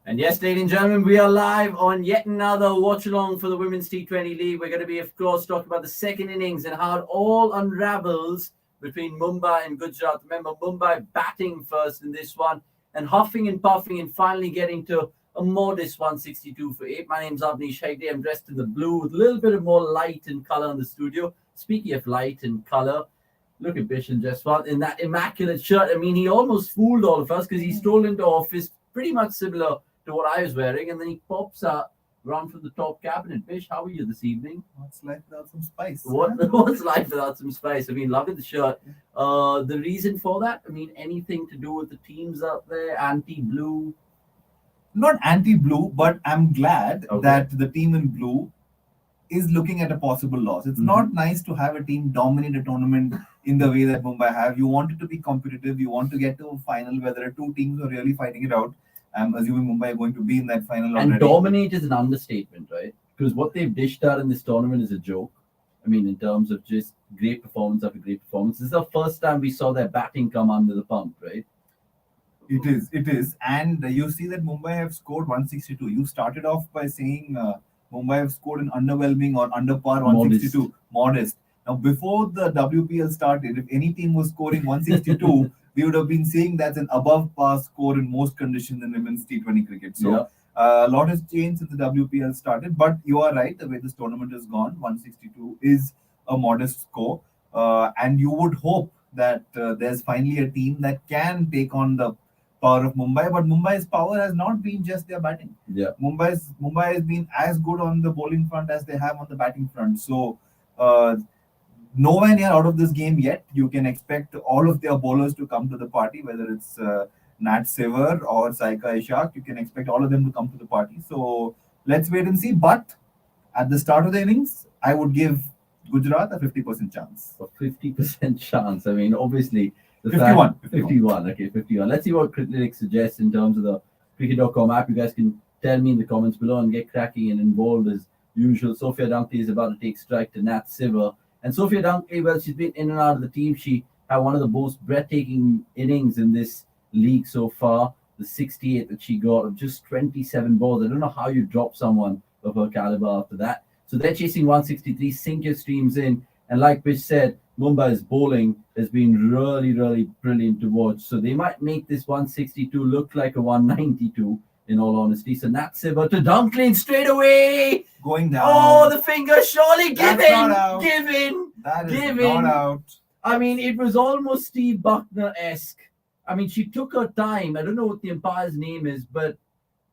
And yes, ladies and gentlemen, we are live on yet another Watchalong for the Women's T20 League. We're going to be, of course, talking about the second innings and how it all unravels between Mumbai and Gujarat. Remember, Mumbai batting first in this one and huffing and puffing and finally getting to a modest 162 for 8. My name's Avnish Hegde. I'm dressed in the blue with a little bit of more light and colour in the studio. Speaking of light and colour, look at Bishan Jaswant in that immaculate shirt. I mean, he almost fooled all of us because he strolled into office pretty much similar to what I was wearing, and then he pops out round from the top cabinet. Bish, how are you this evening? What's life without some spice? What's life without some spice? I mean, loving the shirt. The reason for that? I mean, anything to do with the teams out there? Anti-blue? Not anti-blue, but I'm glad Okay. that the team in blue is looking at a possible loss. It's not nice to have a team dominate a tournament in the way that Mumbai have. You want it to be competitive. You want to get to a final where there are two teams who are really fighting it out. I'm assuming Mumbai are going to be in that final already. And dominate is an understatement, right? Because what they've dished out in this tournament is a joke. I mean, in terms of just great performance after great performance. This is the first time we saw their batting come under the pump, right? It is. And you see that Mumbai have scored 162. You started off by saying Mumbai have scored an underwhelming or under par 162. Modest. Now, before the WPL started, if any team was scoring 162, we would have been saying that's an above par score in most conditions in women's T20 cricket. So, Yeah. a lot has changed since the WPL started. But you are right, the way this tournament has gone, 162 is a modest score. And you would hope that there's finally a team that can take on the power of Mumbai, but Mumbai's power has not been just their batting. Yeah. Mumbai has been as good on the bowling front as they have on the batting front. So uh, nowhere near out of this game yet. You can expect all of their bowlers to come to the party, whether it's Nat Sever or Saika Ishak. You can expect all of them to come to the party. So let's wait and see. But at the start of the innings, I would give Gujarat a 50% chance. A 50% chance. I mean, obviously, the 51. 51. Okay, 51. Let's see what critics suggest in terms of the cricket.com app. You guys can tell me in the comments below and get cracking and involved as usual. Sophia Dunkley is about to take strike to Nat Siver. And Sophia Dunkley, well, she's been in and out of the team. She had one of the most breathtaking innings in this league so far. The 68 that she got of just 27 balls. I don't know how you drop someone of her caliber after that. So they're chasing 163. Sink your streams in. And like Bish said, Mumbai's bowling has been really, really brilliant to watch. So they might make this 162 look like a 192, in all honesty. So Nat Siver to Dunkley straight away. Going down. Oh, the finger surely give That's in. not out. Give in. That is Give not in. out. I mean, it was almost Steve Buckner-esque. I mean, she took her time. I don't know what the umpire's name is, but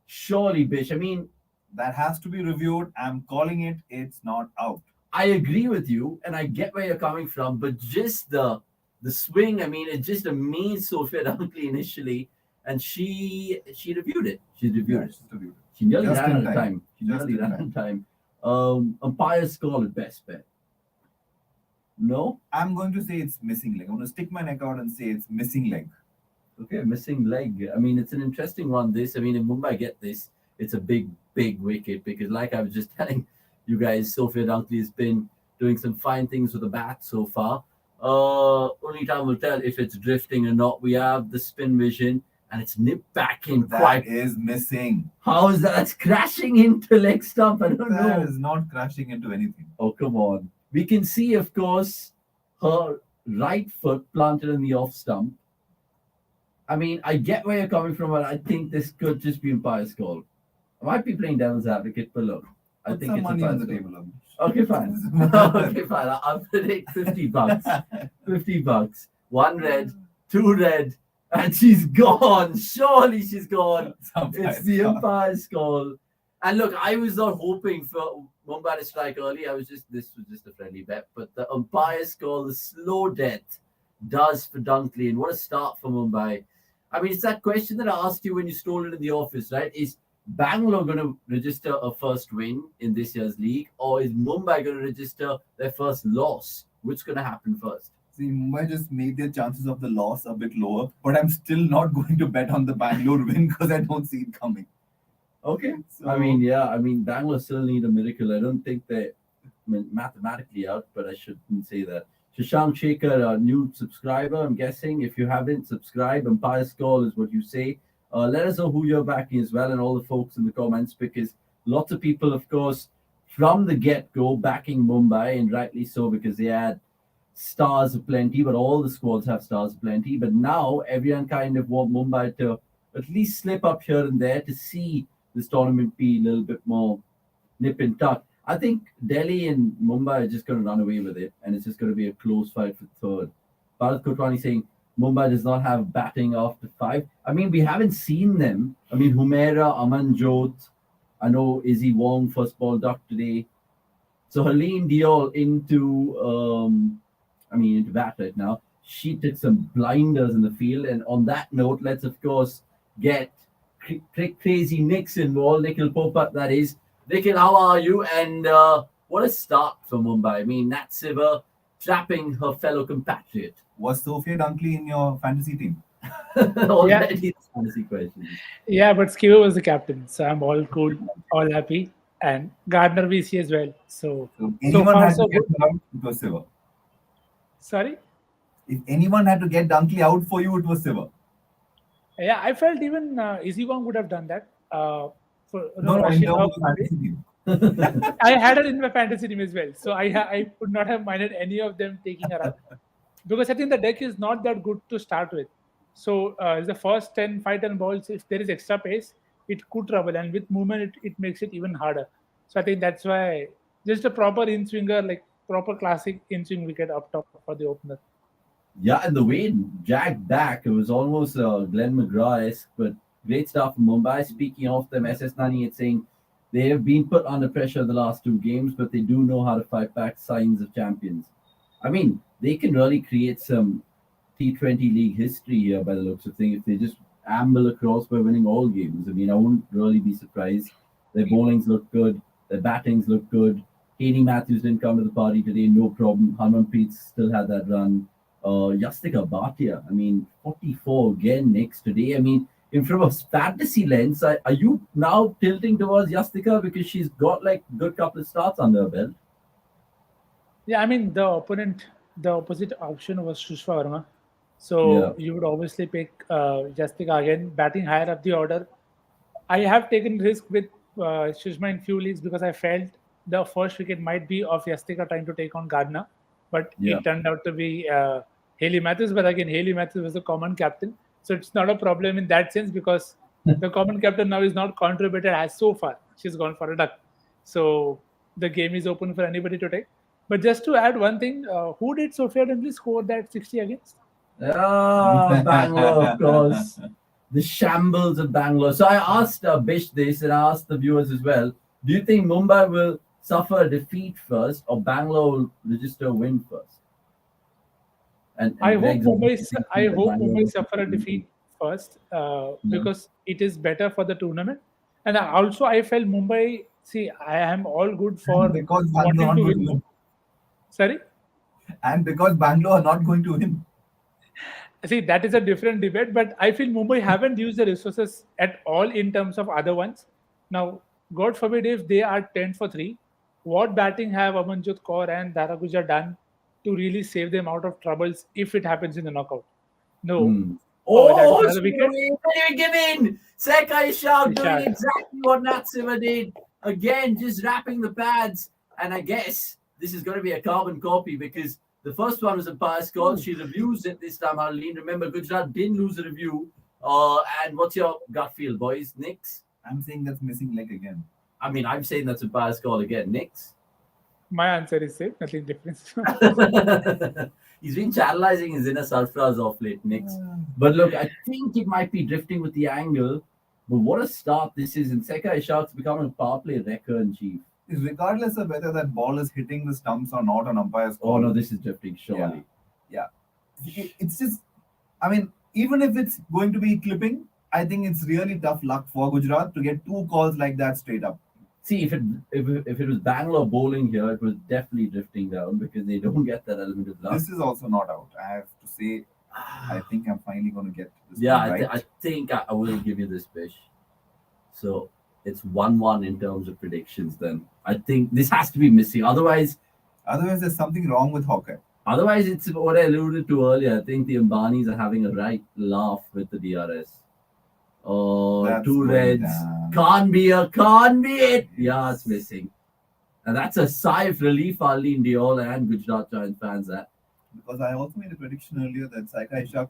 surely, Bish. I mean, That has to be reviewed. I'm calling it. It's not out. I agree with you, and I get where you're coming from, but just the swing, I mean, it just amazed Sophia Dunkley initially, and she reviewed it. She reviewed it. Just reviewed. She nearly Just ran in out of time. time. She Just nearly in ran out of time. Umpires call it best bet. No? I'm going to say it's missing leg. I'm going to stick my neck out and say it's missing leg. Okay, missing leg. I mean, it's an interesting one, this. I mean, if Mumbai get this, it's a big, big wicket because like I was just telling you guys, Sophia Dunkley has been doing some fine things with the bat so far. Only time will tell if it's drifting or not. We have the spin vision and it's nipped back in That quite. is missing. How is that? That's crashing into leg stump. I don't That know. is not crashing into anything. Oh, come on. We can see, of course, her right foot planted in the off stump. I mean, I get where you're coming from, but I think this could just be umpire's call. I might be playing devil's advocate, but look, I Put think some it's money on umpire's the call. table. Okay, fine. Okay, fine. I'll predict $50. $50. One red, two red, and she's gone. Surely she's gone. It's the umpire's call. And look, I was not hoping for Mumbai to strike early. This was just a friendly bet. But the umpire's call, the slow death, does for Dunkley. And what a start for Mumbai. I mean, it's that question that I asked you when you strolled into the office, right? Is Bangalore going to register a first win in this year's league, or is Mumbai going to register their first loss? Which is going to happen first? See, Mumbai just made their chances of the loss a bit lower, but I'm still not going to bet on the Bangalore win because I don't see it coming. Okay. So, I mean, yeah. I mean, Bangalore still need a miracle. I don't think they're mathematically out, but I shouldn't say that. Shashank Shekhar, a new subscriber, I'm guessing. If you haven't subscribed, umpire's call is what you say. Let us know who you're backing as well, and all the folks in the comments, because lots of people, of course, from the get-go backing Mumbai, and rightly so, because they had stars of plenty, but all the squads have stars of plenty. But now everyone kind of want Mumbai to at least slip up here and there to see this tournament be a little bit more nip and tuck. I think Delhi and Mumbai are just going to run away with it, and it's just going to be a close fight for third. Bharat Kotwani saying Mumbai does not have batting after five. I mean, we haven't seen them. I mean, Humera, Amanjot, I know Izzy Wong first ball duck today. So Helene Diol into bat right now. She took some blinders in the field. And on that note, let's of course get crazy Nick's involved. Nikhil Popat, that is. Nikhil, how are you? And what a start for Mumbai. I mean, Nat Siver trapping her fellow compatriot. Was Sophia Dunkley in your fantasy team? Already fantasy questions. Yeah, but Skiver was the captain, so I'm all cool, all happy, and Gardner VC as well. So anyone far, had so to get good. her out, it was Siver. Sorry. If anyone had to get Dunkley out for you, it was Siver. Yeah, I felt even Izzy Wong would have done that. No, in terms of fantasy team. I had her in my fantasy team as well, so I would not have minded any of them taking her out, because I think the deck is not that good to start with. So the first 10, 5-10 balls, if there is extra pace, it could trouble, and with movement, it makes it even harder. So I think that's why just a proper in-swinger, like proper classic in-swing wicket up top for the opener. Yeah, and the way it jagged back, it was almost Glenn McGrath-esque, but great stuff from Mumbai. Speaking of them, SS Nani is saying they have been put under pressure the last two games, but they do know how to fight back. Signs of champions. I mean, they can really create some T20 league history here by the looks of things if they just amble across by winning all games. I mean, I wouldn't really be surprised. Their bowlings look good. Their battings look good. Haney Matthews didn't come to the party today, no problem. Harmanpreet still had that run. Yastika Bhatia, I mean, 44 again next today. I mean, from a fantasy lens, are you now tilting towards Yastika because she's got like good couple of starts under her belt? Yeah, I mean the opposite option was Shushma Verma, so you would obviously pick Jastika again, batting higher up the order. I have taken risk with Shushma in few leagues because I felt the first wicket might be of Yastika trying to take on Gardner, but it turned out to be Haley Matthews. But again, Haley Matthews was the common captain, so it's not a problem in that sense because the common captain now is not contributed as so far. She's gone for a duck, so the game is open for anybody to take. But just to add one thing, who did Sophia Dunkley score that 60 against? Bangalore, of course. The shambles of Bangalore. So I asked Bish this, and I asked the viewers as well. Do you think Mumbai will suffer a defeat first, or Bangalore will register a win first? And I hope Greg's Mumbai suffer a defeat first because it is better for the tournament. And also, I felt Mumbai. See, I am all good for because wanting to win. Sorry? And because Bangalore are not going to win. See, that is a different debate, but I feel Mumbai haven't used the resources at all in terms of other ones. Now, God forbid if they are 10 for 3, what batting have Amanjot Kaur and Daraguja done to really save them out of troubles if it happens in the knockout? No. Oh, that's wicket. Give in. Sekai Shah doing exactly what Natsima did. Again, just wrapping the pads. And I guess this is going to be a carbon copy because the first one was a bias call. She reviews it this time, Arlene. Remember, Gujarat didn't lose a review. And what's your gut feel, boys? Nix? I'm saying that's missing leg again. I mean, I'm saying that's a bias call again. Nix? My answer is same. Nothing different. He's been channelizing his inner Sarfraz off late, Nix. But look, I think it might be drifting with the angle. But what a start this is. And Sekai Shah's becoming a power play wrecker in chief. Regardless of whether that ball is hitting the stumps or not on umpire's call. Oh, no, this is drifting, surely. Yeah. It's just, I mean, even if it's going to be clipping, I think it's really tough luck for Gujarat to get 2 calls like that straight up. See, if it was Bangalore bowling here, it was definitely drifting down because they don't get that element of luck. This is also not out. I have to say, I think I'm finally going to get this one right. I think I will give you this fish. So it's 1-1 in terms of predictions then. I think this has to be missing. Otherwise, there's something wrong with Hawkeye. Otherwise, it's what I alluded to earlier. I think the Ambanis are having a right laugh with the DRS. That's two going reds. down. Can't be it. Yes. Yeah, it's missing. And that's a sigh of relief, Arlene Diol and Gujarat Giants fans. That. Because I also made a prediction earlier that Saika Ishak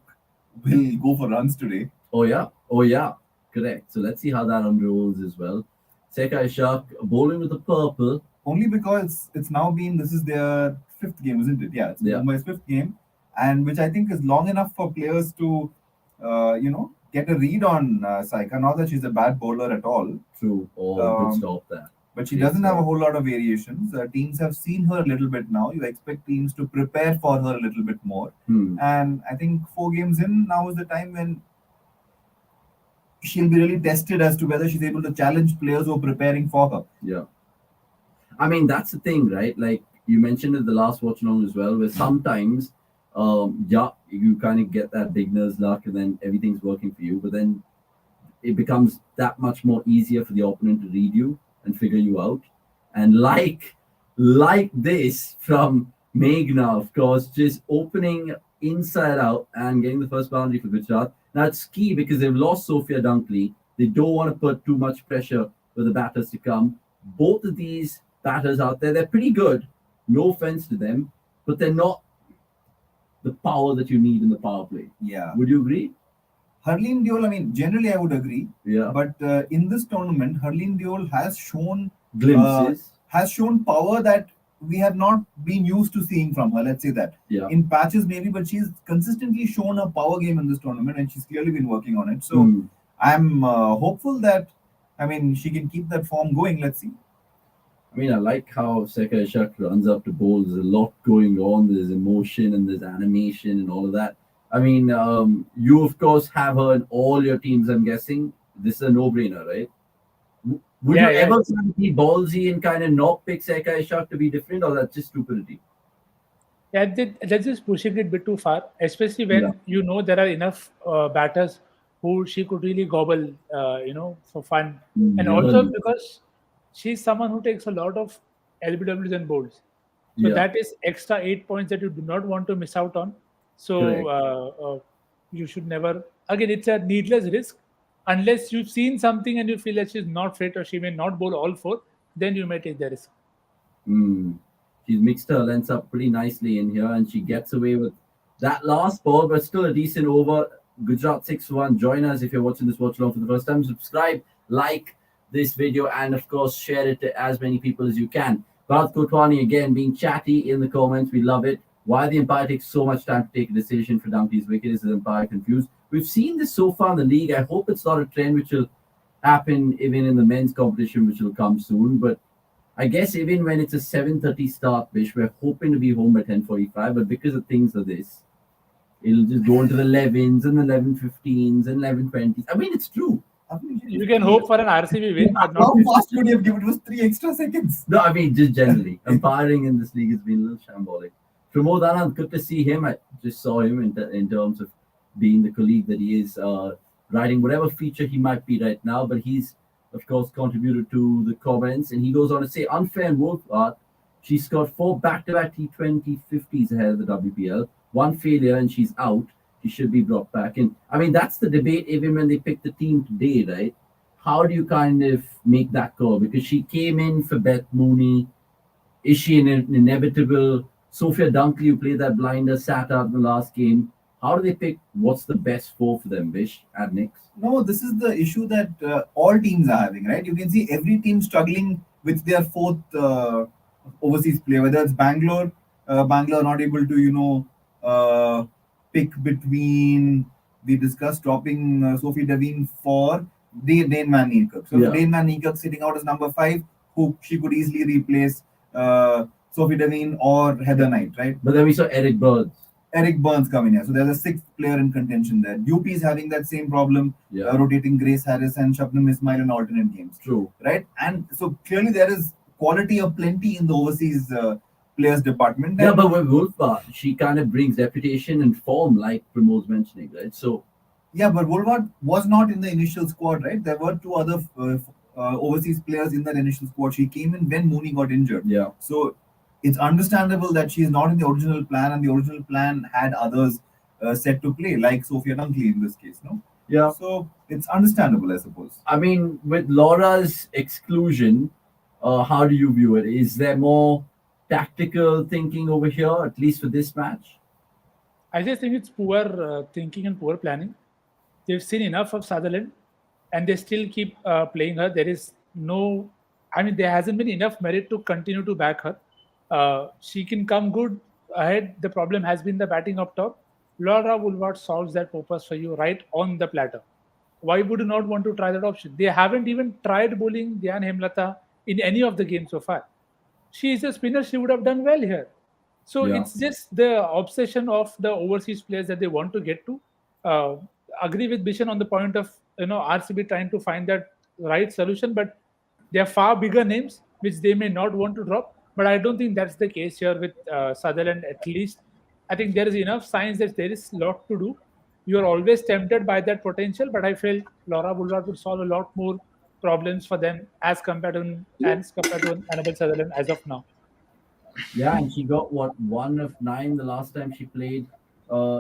will go for runs today. Oh yeah, correct. So let's see how that unrolls as well. Seka Ishak bowling with the purple. Only because it's now been, this is their fifth game, isn't it? Yeah, it's Yeah. Mumbai's fifth game, and which I think is long enough for players to, get a read on Saika. Not that she's a bad bowler at all, True. Oh, good stop there. but she Great doesn't have a stop. whole lot of variations. Teams have seen her a little bit now. You expect teams to prepare for her a little bit more. And I think 4 games in, now is the time when she'll be really tested as to whether she's able to challenge players who are preparing for her. Yeah. I mean, that's the thing, right? Like you mentioned at the last Watchalong as well, where sometimes, you kind of get that beginner's luck and then everything's working for you, but then it becomes that much more easier for the opponent to read you and figure you out. And like this from Meghna, of course, just opening inside out and getting the first boundary for Gujarat. Now it's key because they've lost Sophia Dunkley. They don't want to put too much pressure for the batters to come. Both of these batters out there, they're pretty good. No offense to them, but they're not the power that you need in the power play. Yeah. Would you agree? Harleen Deol, I mean, generally I would agree. Yeah. But in this tournament, Harleen Deol has shown Glimpses. Power that we have not been used to seeing from her. Let's say that. Yeah. In patches maybe, but she's consistently shown a power game in this tournament, and she's clearly been working on it. So I'm hopeful that, I mean, she can keep that form going. Let's see. I mean, I like how Seka Ishak runs up to bowl. There's a lot going on. There's emotion and there's animation and all of that. I mean, you of course have her in all your teams. I'm guessing this is a no-brainer, right? Would you ever be ballsy and kind of not pick Seka Ishak to be different, or that's just stupidity? Yeah, that's just pushing it a bit too far, especially when you know there are enough batters who she could really gobble, for fun, and also because she's someone who takes a lot of LBWs and bowls. So that is extra 8 points that you do not want to miss out on. So you should never. Again, it's a needless risk. Unless you've seen something and you feel that she's not fit or she may not bowl all four, then you may take the risk. She's mixed her lengths up pretty nicely in here, and she gets away with that last ball, but still a decent over. Gujarat 6-1. Join us if you're watching this watch along for the first time. Subscribe, like this video, and of course share it to as many people as you can. Bharat Kotwani again being chatty in the comments. We love it. Why the umpire takes so much time to take a decision for Dunkley's wicket? Is the umpire confused? We've seen this so far in the league. I hope it's not a trend which will happen even in the men's competition, which will come soon. But I guess even when it's a 7:30 start, Bish, we're hoping to be home by 10:45. But because of things like this, it'll just go into the 11s and the 11:15s and 11:20s. I mean, it's true. You can hope for an RCB win. But How fast would you have given it? It was 3 extra seconds. No, I mean, just generally. Umpiring in this league has been a little shambolic. Pramod Anand, good to see him. I just saw him in terms of being the colleague that he is, writing whatever feature he might be right now. But he's, of course, contributed to the comments. And he goes on to say, unfair and Wolfart, she's got 4 back-to-back T20 50s ahead of the WPL. 1 failure and she's out. She should be brought back. And I mean, that's the debate even when they picked the team today, right? How do you kind of make that call? Because she came in for Beth Mooney. Is she an inevitable? Sophia Dunkley, who played that blinder, sat out in the last game. How do they pick what's the best 4 for them, Vish and Nix? No, this is the issue that all teams are having, right? You can see every team struggling with their 4th overseas player, whether it's Bangalore not able to, pick between, we discussed dropping Sophie Devine for Dane Van Niekerk. So Dane Van Niekerk sitting out as number 5, who she could easily replace Sophie Devine or Heather Knight, right? But then we saw Eric Burns coming here. So there's a 6th player in contention there. UP is having that same problem, rotating Grace Harris and Shabnam Ismail in alternate games. True. Right? And so clearly there is quality of plenty in the overseas players department. Yeah, but with Wolfart, she kind of brings reputation and form, like Pramod's mentioning, right? So yeah, but Wolfart was not in the initial squad, right? There were 2 other overseas players in that initial squad. She came in when Mooney got injured. Yeah. So it's understandable that she is not in the original plan, and the original plan had others set to play, like Sophia Dunkley in this case, no? Yeah. So it's understandable, I suppose. I mean, with Laura's exclusion, how do you view it? Is there more tactical thinking over here, at least for this match? I just think it's poor thinking and poor planning. They've seen enough of Sutherland, and they still keep playing her. There is no, I mean, there hasn't been enough merit to continue to back her. She can come good ahead. The problem has been the batting up top. Laura Woolward solves that purpose for you right on the platter. Why would you not want to try that option? They haven't even tried bowling Dhyan Hemlata in any of the games so far. She is a spinner. She would have done well here. So Yeah. it's just the obsession of the overseas players that they want to get to. Uh, Agree with Bishan on the point of RCB trying to find that right solution, but they are far bigger names which they may not want to drop. But I don't think that's the case here with Sutherland. At least I think there is enough signs that there is a lot to do. You are always tempted by that potential, but I felt Laura Woolward would solve a lot more problems for them as compared to Annabelle Sutherland as of now. Yeah, and she got what, 1 of 9 the last time she played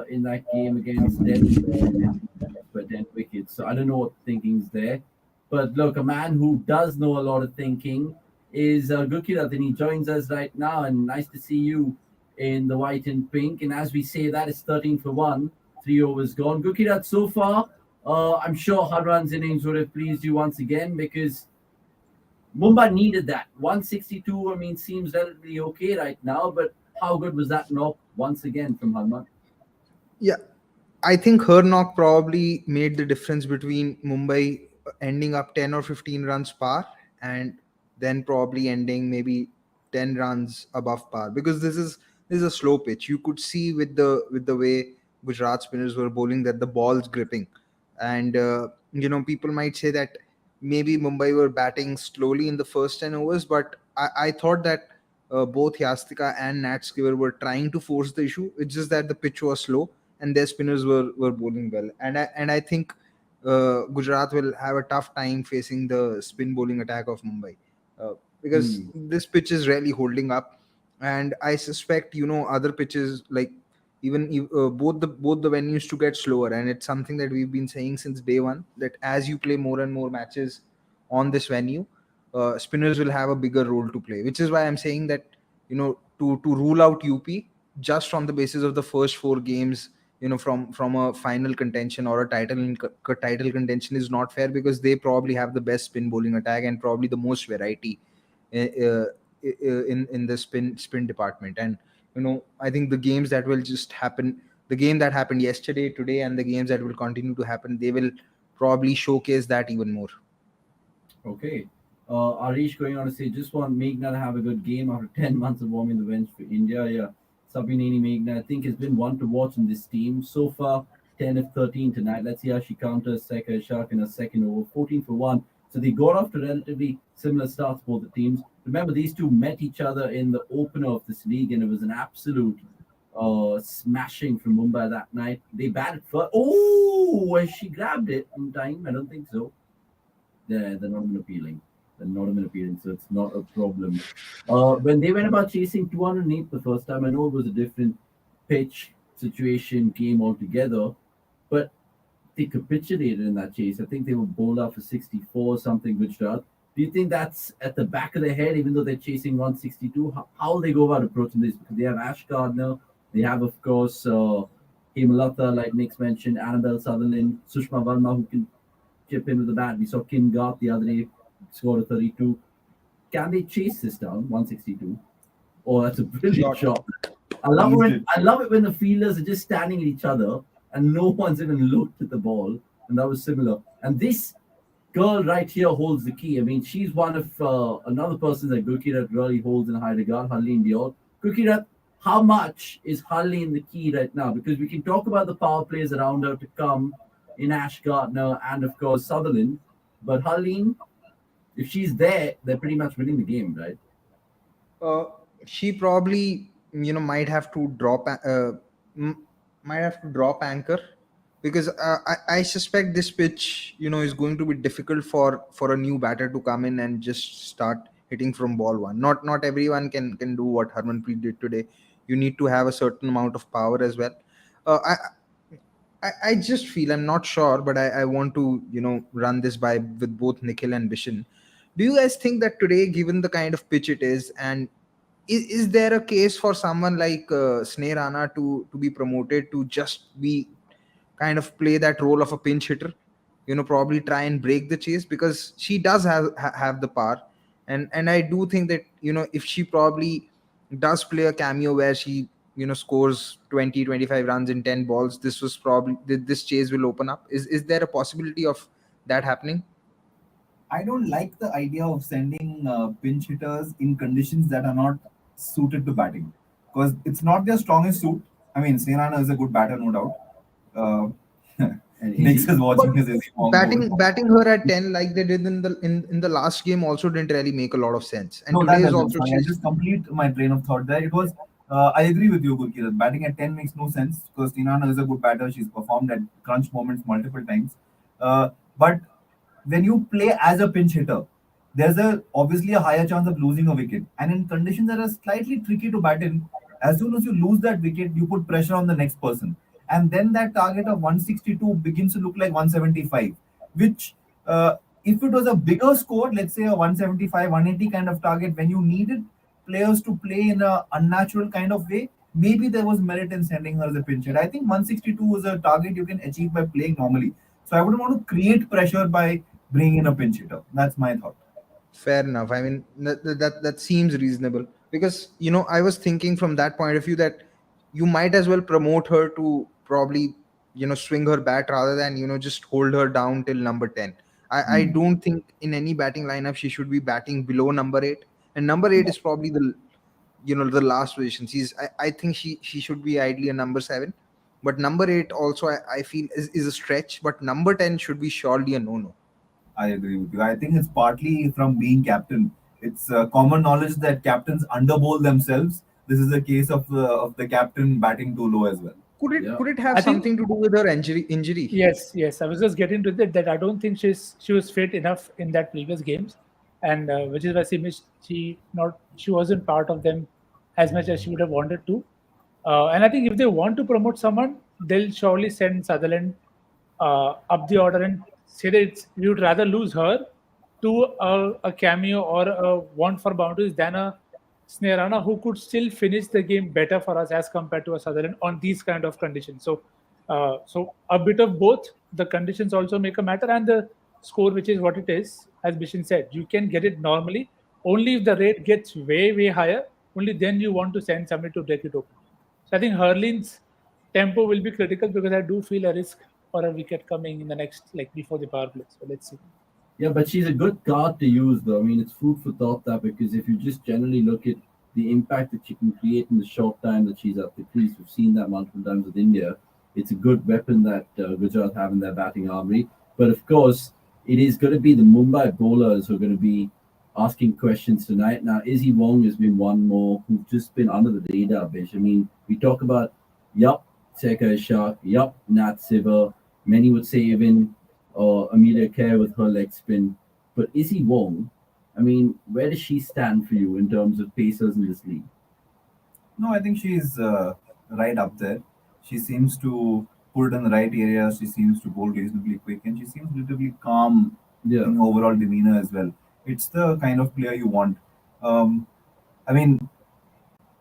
in that game against Delhi, for 10 wickets. So I don't know what thinking's there. But look, a man who does know a lot of thinking is Gurkirat, and he joins us right now. And nice to see you in the white and pink. And as we say, that is 13 for 1, 3 overs gone. Gurkirat, so far, I'm sure Harran's innings would have pleased you once again because Mumbai needed that. 162, I mean, seems relatively okay right now, but how good was that knock once again from Harman? Yeah, I think her knock probably made the difference between Mumbai ending up 10 or 15 runs par and then probably ending maybe 10 runs above par, because this is a slow pitch. You could see with the way Gujarat spinners were bowling that the ball's gripping, and people might say that maybe Mumbai were batting slowly in the first 10 overs, but I thought that both Yastika and Nat Skiver were trying to force the issue. It's just that the pitch was slow and their spinners were bowling well. And I think Gujarat will have a tough time facing the spin bowling attack of Mumbai, because Hmm. this pitch is really holding up. And I suspect other pitches like both the venues to get slower. And it's something that we've been saying since day one, that as you play more and more matches on this venue, spinners will have a bigger role to play. Which is why I'm saying that to rule out UP just on the basis of the first 4 games, from a final contention or a title contention is not fair, because they probably have the best spin bowling attack and probably the most variety uh, uh, in the spin department. And I think the games that will just happen, the game that happened yesterday, today, and the games that will continue to happen, they will probably showcase that even more. Okay. Arish going on to say, just want Meghna to have a good game after 10 months of warming the bench for India. Yeah. Sabineni Meghna, I think, has been one to watch in this team. So far, 10 of 13 tonight. Let's see how she counters Sekar Shark in a second over. 14 for 1. So they got off to relatively similar starts, both the teams. Remember, these two met each other in the opener of this league, and it was an absolute smashing from Mumbai that night. They batted first. Oh, has she grabbed it in time? I don't think so. They're not even appealing. They're not even appealing, so it's not a problem. When they went about chasing 208 the first time, I know it was a different pitch situation game altogether, but they capitulated in that chase. I think they were bowled out for 64 something, Gujarat. Do you think that's at the back of their head, even though they're chasing 162? How will they go about approaching this? Because they have Ash Gardner, they have, of course, Hemalata, like Nick's mentioned, Annabelle Sutherland, Sushma Verma, who can chip in with the bat. We saw Kim Garth the other day score a 32. Can they chase this down 162? Oh, that's a brilliant Shot. shot. Eased it. I love it when the fielders are just standing at each other and no one's even looked at the ball. And that was similar. And this girl right here holds the key. I mean, she's one of another person that Gurkirat really holds in high regard, Harleen Dior. Gurkirat, how much is Harleen the key right now? Because we can talk about the power plays around her to come in Ash Gardner and, of course, Sutherland. But Harleen, if she's there, they're pretty much winning the game, right? uh, she probably might have to m- might have to drop anchor, because I suspect this pitch is going to be difficult for a new batter to come in and just start hitting from ball one. Not everyone can do what Harmanpreet did today. You need to have a certain amount of power as well. I I just feel, I'm not sure, but I want to, run this by with both Nikhil and Bishan. Do you guys think that today, given the kind of pitch it is, and is there a case for someone like Sneh Rana to be promoted to just be kind of play that role of a pinch hitter, probably try and break the chase, because she does have the power. And I do think that, if she probably does play a cameo where she, scores 20-25 runs in 10 balls, this was probably this chase will open up. Is there a possibility of that happening? I don't like the idea of sending pinch hitters in conditions that are not suited to batting, because it's not their strongest suit. I mean, Senana is a good batter, no doubt. And Nix easy. is But watching his easy long bowl. batting her at 10 like they did in the last game also didn't really make a lot of sense. And No, today that is doesn't. also Sorry, I chase. just complete my train of thought there. It was. I agree with you, Gurkirat. Batting at 10 makes no sense because Tinana is a good batter. She's performed at crunch moments multiple times. But when you play as a pinch hitter, there's a obviously a higher chance of losing a wicket. And in conditions that are slightly tricky to bat in, as soon as you lose that wicket, you put pressure on the next person. And then that target of 162 begins to look like 175, which if it was a bigger score, let's say a 175, 180 kind of target, when you needed players to play in a unnatural kind of way, maybe there was merit in sending her as a pinch hitter. I think 162 is a target you can achieve by playing normally. So I wouldn't want to create pressure by bringing in a pinch hitter. That's my thought. Fair enough. I mean, that seems reasonable, because I was thinking from that point of view that you might as well promote her to probably swing her bat rather than just hold her down till number 10. I Hmm. don't think in any batting lineup she should be batting below number 8, and number 8 Yeah, is probably the last position. I think she should be ideally a number 7, but number 8 also I feel is a stretch, but number 10 should be surely a no. I agree with you. I think it's partly from being captain. It's common knowledge that captains underbowl themselves. This is a case of the captain batting too low as well. Could it Yeah. could it have I think something to do with her injury? yes. I was just getting to that. I don't think she was fit enough in that previous games, and which is why she wasn't part of them as much as she would have wanted to. And I think if they want to promote someone, they'll surely send Sutherland up the order and say that we would rather lose her to a cameo or a want for boundaries than a Sneerana who could still finish the game better for us as compared to a Sutherland on these kind of conditions. So a bit of both. The conditions also make a matter, and the score, which is what it is, as Bishan said, you can get it normally. Only if the rate gets way higher, only then you want to send somebody to break it open. So I think Hurleen's tempo will be critical because I do feel a risk for a wicket coming in the next, like before the power play. So let's see. Yeah, but she's a good card to use, though. I mean, it's food for thought that because if you just generally look at the impact that she can create in the short time that she's at the crease, we've seen that multiple times with India. It's a good weapon that Gujarat have in their batting armory. But of course, it is going to be the Mumbai bowlers who are going to be asking questions tonight. Now, Izzy Wong has been one more who's just been under the radar, Bish. I mean, we talk about, yup, Seka Ishaq, yup, Nat Siver. Many would say even or Amelia Kerr with her leg spin. But Izzy Wong, I mean, where does she stand for you in terms of pacers in this league? No, I think she's right up there. She seems to put it in the right areas. She seems to bowl reasonably quick, and she seems relatively calm Yeah, in overall demeanor as well. It's the kind of player you want. Um, I mean,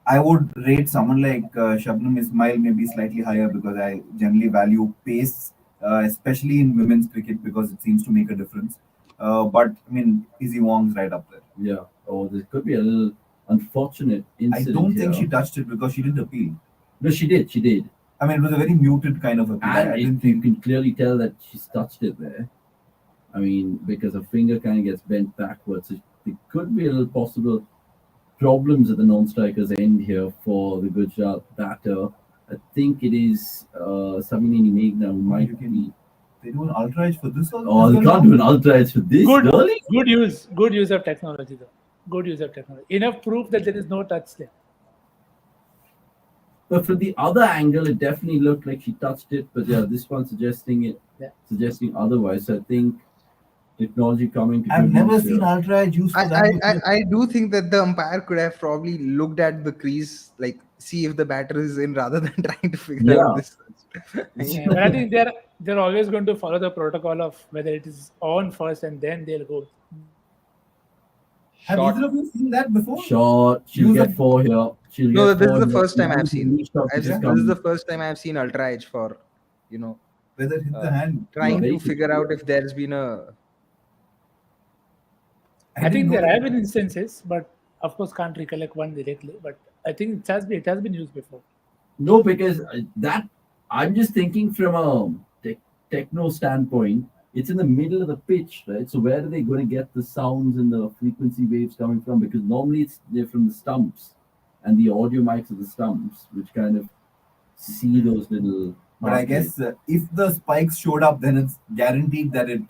I would rate someone like Shabnam Ismail maybe slightly higher because I generally value pace, especially in women's cricket because it seems to make a difference. But I mean, Izzy Wong's right up there. yeah. Oh, there could be a little unfortunate I incident don't think here. she touched it because she didn't appeal. No, she did. She did. I mean, it was a very muted kind of appeal. And I didn't you think. can clearly tell that she's touched it there. I mean, because her finger kind of gets bent backwards. So there could be a little possible problems at the non-striker's end here for the Gujarat batter. I think it is Saminini Meghna who might You can- be. They do an ultra edge for this also. Oh, they can't do an ultra edge for this, Good, really? good use of technology, though. Good use of technology. Enough proof that there is no touch there. But from the other angle, it definitely looked like she touched it. But yeah, this one Yeah. suggesting otherwise. So I think technology coming to I've good never use seen here. ultra edge used for I, that. I do think that the umpire could have probably looked at the crease, like see if the batter is in, rather than trying to figure out Yeah. this. Yeah, but I think they're always going to follow the protocol of whether it is on first and then they'll go. Have Shot. either of you seen that before? Short. She'll Use get a- 4 here. She'll No, get this is 4 the here. first time I've Nice seen. release shot to just This is come. the first time I've seen ultra edge for, you know, Whether it hit the uh, hand. trying very to figure good. out if there's been a. I didn't think know there that. have been instances, but of course can't recollect one directly. But I think it has been used before. No, because that I'm just thinking from a techno standpoint. It's in the middle of the pitch, right? So where are they going to get the sounds and the frequency waves coming from? Because normally they're from the stumps and the audio mics of the stumps, which kind of see those little. But I guess if the spikes showed up, then it's guaranteed that it.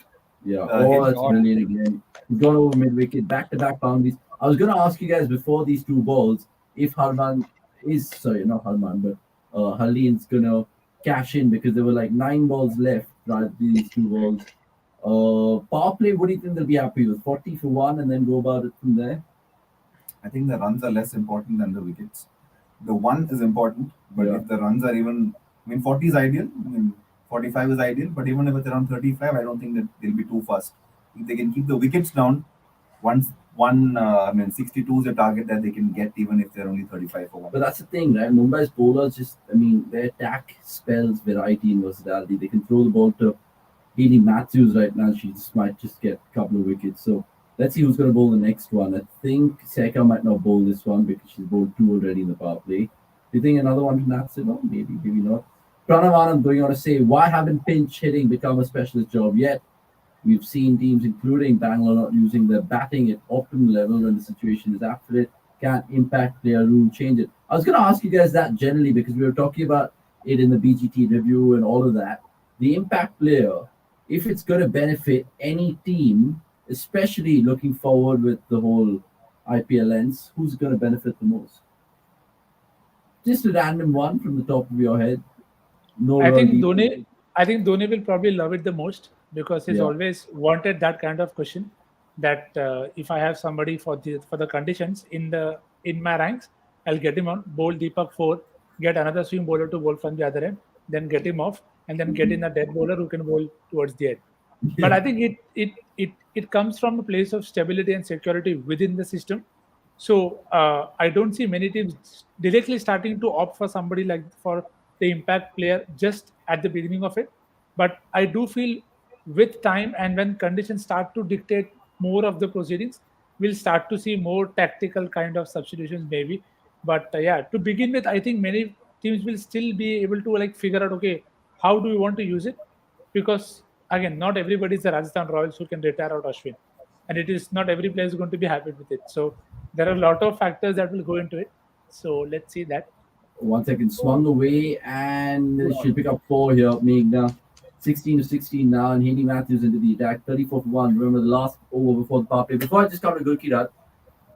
Yeah. Hit That's shot. brilliant again. He's gone over mid wicket, back to back boundaries. I was going to ask you guys before these two balls if Harman is, sorry, not Harman, but Harleen's going to cash in because there were like 9 balls left, right? These two balls. Power play, what do you think they'll be happy with? 40 for 1 and then go about it from there? I think the runs are less important than the wickets. The one is important, but Yeah. if the runs are even, 40 is ideal. 45 is ideal, but even if it's around 35, I don't think that they'll be too fast. If they can keep the wickets down, 62 is a target that they can get even if they're only 35 for 1. But that's the thing, right? Mumbai's bowlers just, their attack spells variety and versatility. They can throw the ball to Hayley Matthews right now. She just might just get a couple of wickets. So let's see who's going to bowl the next one. I think Seka might not bowl this one because she's bowled 2 already in the power play. Do you think another one from Natsima? Maybe, maybe not. Pranav Anand going on to say, why haven't pinch hitting become a specialist job yet? We've seen teams, including Bangalore, not using their batting at optimal level when the situation is after it. Can't impact their rule, change it. I was going to ask you guys that generally because we were talking about it in the BGT review and all of that. The impact player, if it's going to benefit any team, especially looking forward with the whole IPL lens, who's going to benefit the most? Just a random one from the top of your head. No, I think real deep- Dhoni will probably love it the most because he's Yeah. always wanted that kind of question. That if I have somebody for the conditions in my ranks, I'll get him on, bowl Deepak 4, get another swing bowler to bowl from the other end, then get him off, and then get in a dead bowler who can bowl towards the end. But I think it comes from a place of stability and security within the system. So I don't see many teams directly starting to opt for somebody like for the impact player just at the beginning of it. But I do feel with time and when conditions start to dictate more of the proceedings, we'll start to see more tactical kind of substitutions maybe. But yeah, to begin with, I think many teams will still be able to like figure out, okay, how do we want to use it? Because again, not everybody is the Rajasthan Royals who can retire out Ashwin, and it is not every player is going to be happy with it. So there are a lot of factors that will go into it. So let's see that. 1 second, swung away and she'll pick up 4 here. Meghna 16 to 16 now, and Hayley Matthews into the attack. 34 for 1. Remember the last over before the power play. Before I just come to Gurkirat,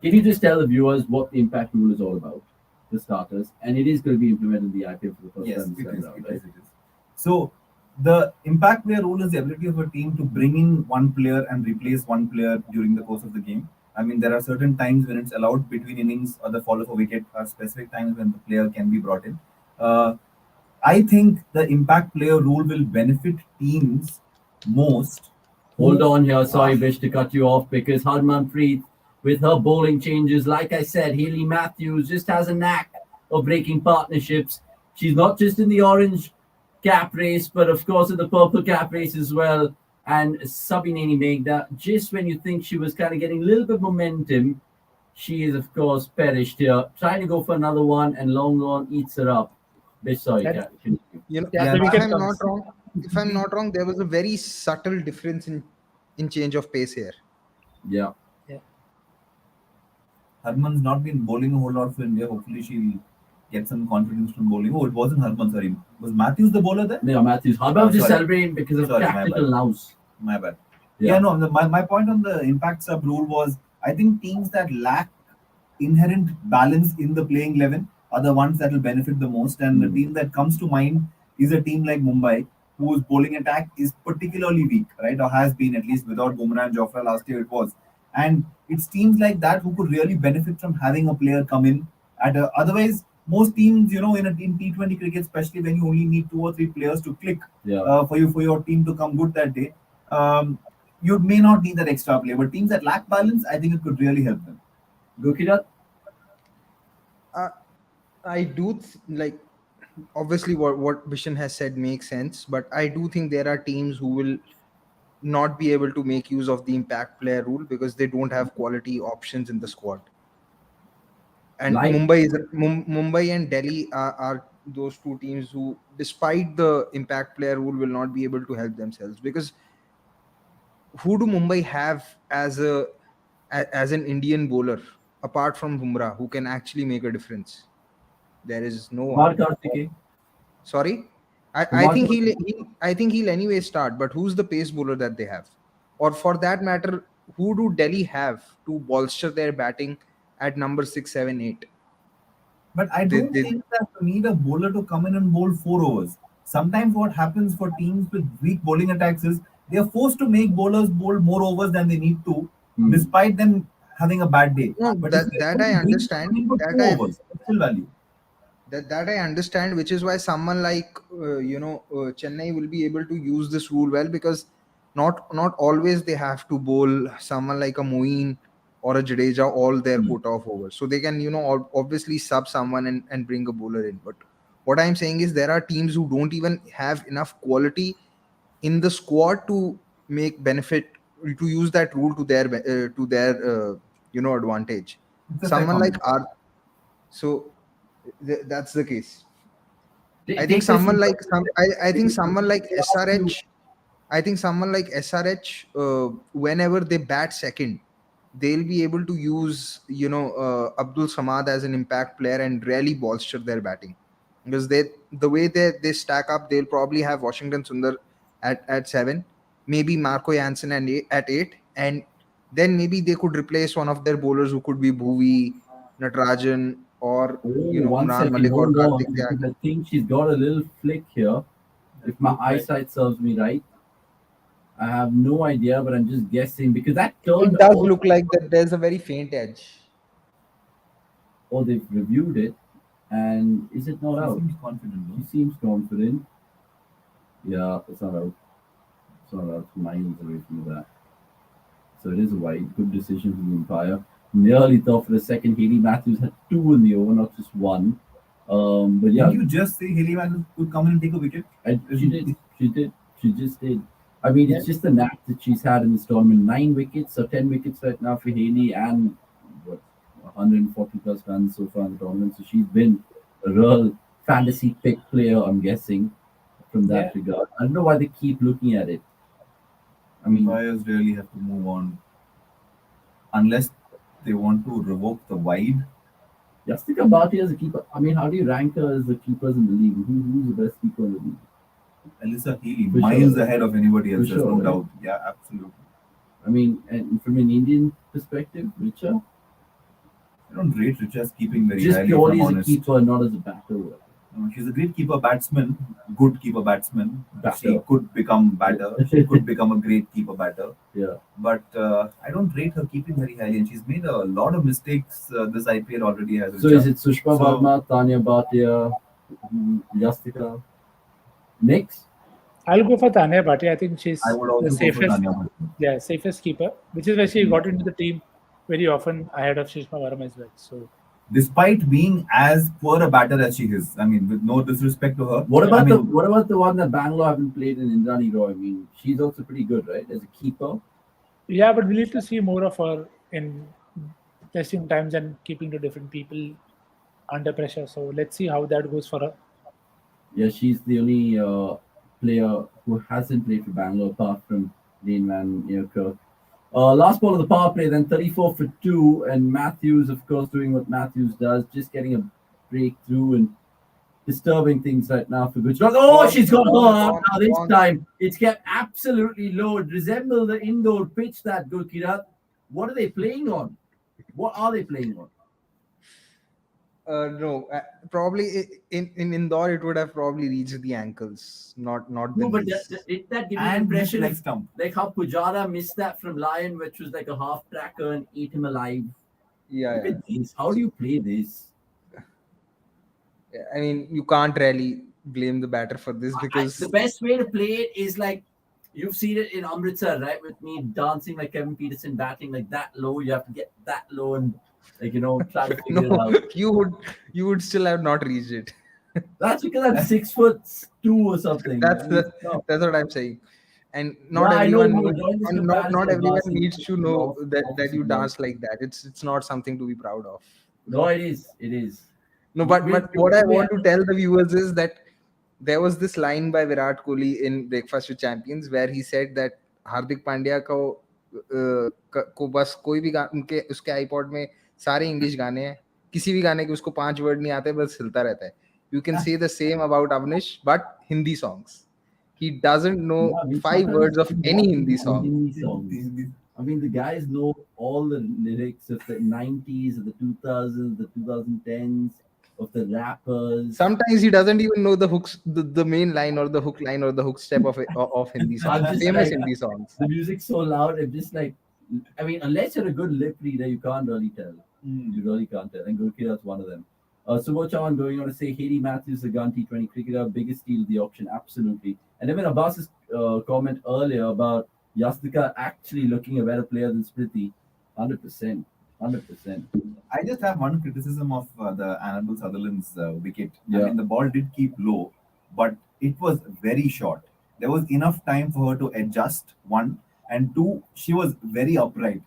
can you just tell the viewers what the impact rule is all about, the starters? And it is going to be implemented in the IPL for the first Yes, time this it time is, around, it right? is, it is. So the impact player rule is the ability of a team to bring in one player and replace one player during the course of the game. There are certain times when it's allowed between innings or the fall of a wicket, or specific times when the player can be brought in. I think the impact player rule will benefit teams most. Hold on here. Sorry, Bish, to cut you off because Harmanpreet, with her bowling changes, like I said, Hayley Matthews just has a knack of breaking partnerships. She's not just in the orange cap race, but of course in the purple cap race as well. And Sabineni Meghna, just when you think she was kind of getting a little bit of momentum, she is, of course, perished here. Trying to go for another one, and long on eats her up. Bish, sorry, That- continue. You know, Yeah, Yeah, the no, if wicket I'm comes. not wrong, there was a very subtle difference in change of pace here. Yeah. Yeah. Harman's not been bowling a whole lot for India. Hopefully she'll get some confidence from bowling. Oh, it wasn't Harman, sorry. Was Matthews the bowler there? Yeah, Matthews. Harman was just Sorry. celebrating because of Sorry, my tactical bad. nous. My bad. Yeah. Yeah, no, my point on the impact sub rule was I think teams that lack inherent balance in the playing 11 are the ones that will benefit the most. And the team that comes to mind is a team like Mumbai, whose bowling attack is particularly weak, right? Or has been, at least without Bumrah and Jofra last year it was. And it's teams like that who could really benefit from having a player come in. Otherwise, most teams, in T20 cricket, especially when you only need 2 or 3 players to click for your team to come good that day, you may not need that extra player. But teams that lack balance, I think it could really help them. Gukirat? I do like, obviously what Bishan has said makes sense, but I do think there are teams who will not be able to make use of the impact player rule because they don't have quality options in the squad. And Like- Mumbai and Delhi are those two teams who, despite the impact player rule, will not be able to help themselves, because who do Mumbai have as an Indian bowler apart from Bumrah who can actually make a difference? There is no Kumar one. Karthike. Sorry, I Kumar think Karthike. I think he'll anyway start. But who's the pace bowler that they have, or for that matter, who do Delhi have to bolster their batting at number 6, 7, 8? But I don't think that you need a bowler to come in and bowl 4 overs. Sometimes what happens for teams with weak bowling attacks is they are forced to make bowlers bowl more overs than they need to, despite them having a bad day. No, But that I understand. That 2 overs, it's still value. That I understand, which is why someone like Chennai will be able to use this rule well, because not always they have to bowl someone like a Moeen or a Jadeja all their quota of overs, so they can obviously sub someone and bring a bowler in. But what I'm saying is there are teams who don't even have enough quality in the squad to make benefit, to use that rule to their advantage. It's a fair Someone like comment. so that's the case. I Take think this someone into- like I think someone like SRH. I think someone like SRH, whenever they bat second, they'll be able to use Abdul Samad as an impact player and really bolster their batting, because the way they stack up, they'll probably have Washington Sundar at 7, maybe Marco Jansen at 8, and then maybe they could replace one of their bowlers who could be Bhuvi, Natarajan, or One Umran second, Malik or hold on, Karthik because Tyagi. I think she's got a little flick here. If my eyesight serves me right, I have no idea, but I'm just guessing because that turned. It does look like that there's a very faint edge. Oh, they've reviewed it, and is it not out? Seems confident, She no? seems confident. Yeah, it's not out. It's not out. Miles away from that. So it is a wide. Good decision from the umpire. Nearly thought for the second. Haley Matthews had 2 in the over, not just 1. But yeah, Did you just say Haley Matthews could come in and take a wicket? she did. She did. She just did. I mean, it's just the knack that she's had in this tournament. 9 wickets or 10 wickets right now for Haley, and what 140 plus runs so far in the tournament. So she's been a real fantasy pick player, I'm guessing, from that regard. I don't know why they keep looking at it. I mean, Umpires really have to move on unless they want to revoke the wide. Yastika Bhatia as a keeper. I mean, how do you rank her as the keepers in the league? Who's the best keeper in the league? Alyssa Healy, For miles sure. ahead of anybody else, For there's sure, no right? doubt. Yeah, absolutely. I mean, and from an Indian perspective, Richa, I don't rate Richa's keeping very just highly, if purely I'm as a honest. keeper, not as a batter. She's a great keeper batsman, good keeper batsman. Batter. She could become batter. She could become a great keeper batter. Yeah. But I don't rate her keeping very highly, and she's made a lot of mistakes this IPL already. Has So Richa. is it Sushma Verma, Tanya Bhatia, Yastika? Next? I'll go for Tanya Bhatia. I think she's I would also the go for safest, Tanya Bhatia. safest keeper, which is why she got into the team very often ahead of Shishma Verma as well. So Despite being as poor a batter as she is, I mean, with no disrespect to her. What about I mean, what about the one that Bangalore haven't played in Indrani Roy? I mean, she's also pretty good, right? As a keeper. yeah, but we need to see more of her in testing times and keeping to different people under pressure. So let's see how that goes for her. Yeah, she's the only player who hasn't played for Bangalore apart from Lane Van Kirk. Last ball of the power play, then 34 for 2, and Matthews, of course, doing what Matthews does, just getting a breakthrough and disturbing things right now for Gujarat. Oh, she's got her up now this time. It's kept absolutely low. It resembles the indoor pitch that Gujarat. What are they playing on? What are they playing on? No, probably in Indore it would have probably reached the ankles, not the No, but knees. did that give you the and impression leg of stump. like how Pujara missed that from Lion, which was like a half tracker and ate him alive? Yeah, Look yeah. at this. How do you play this? I mean, you can't really blame the batter for this because The best way to play it is like you've seen it in Amritsar, right? With me dancing like Kevin Peterson, batting like that low. You have to get that low and try to figure it no, out. you would still have not reached it. That's because I'm 6'2" or something. I That's mean, the it's tough. that's what I'm saying. And Yeah, not I know everyone we were needs, drawing this and not comparison of everyone dancing. needs to know that you Obviously, dance like that. It's not something to be proud of. no, it is. It is. No, We, but we, what I we, want to tell the viewers is that there was this line by Virat Kohli in Breakfast with Champions where he said that Hardik Pandya को बस कोई भी उनके उसके iPod में सारे English गाने हैं, किसी भी गाने के उसको 5 वर्ड नहीं आते, बस हिलता रहता है. You can say the same about Avnish, but Hindi songs. He doesn't know yeah, we 5 sometimes words of any Hindi song. Hindi songs. I mean, the guys know all the lyrics of the 90s, of the 2000s, the 2010s, of the rappers. Sometimes he doesn't even know the hooks, the main line or the hook line or the hook step of Hindi I'm songs, just famous like, Hindi songs. the music's so loud. I'm just like, I mean, unless you're a good lip reader, you can't really tell. You really can't tell. And Gurkira's one of them. So Watchalong going on to say Haley Matthews, the gun T20 cricketer, biggest steal of the auction, absolutely. And even Abbas's comment earlier about Yastika actually looking a better player than Smriti, 100%. 100%. I just have one criticism of the Annabelle Sutherland's wicket. I Yeah. mean, the ball did keep low, but it was very short. There was enough time for her to adjust, one, and two, she was very upright.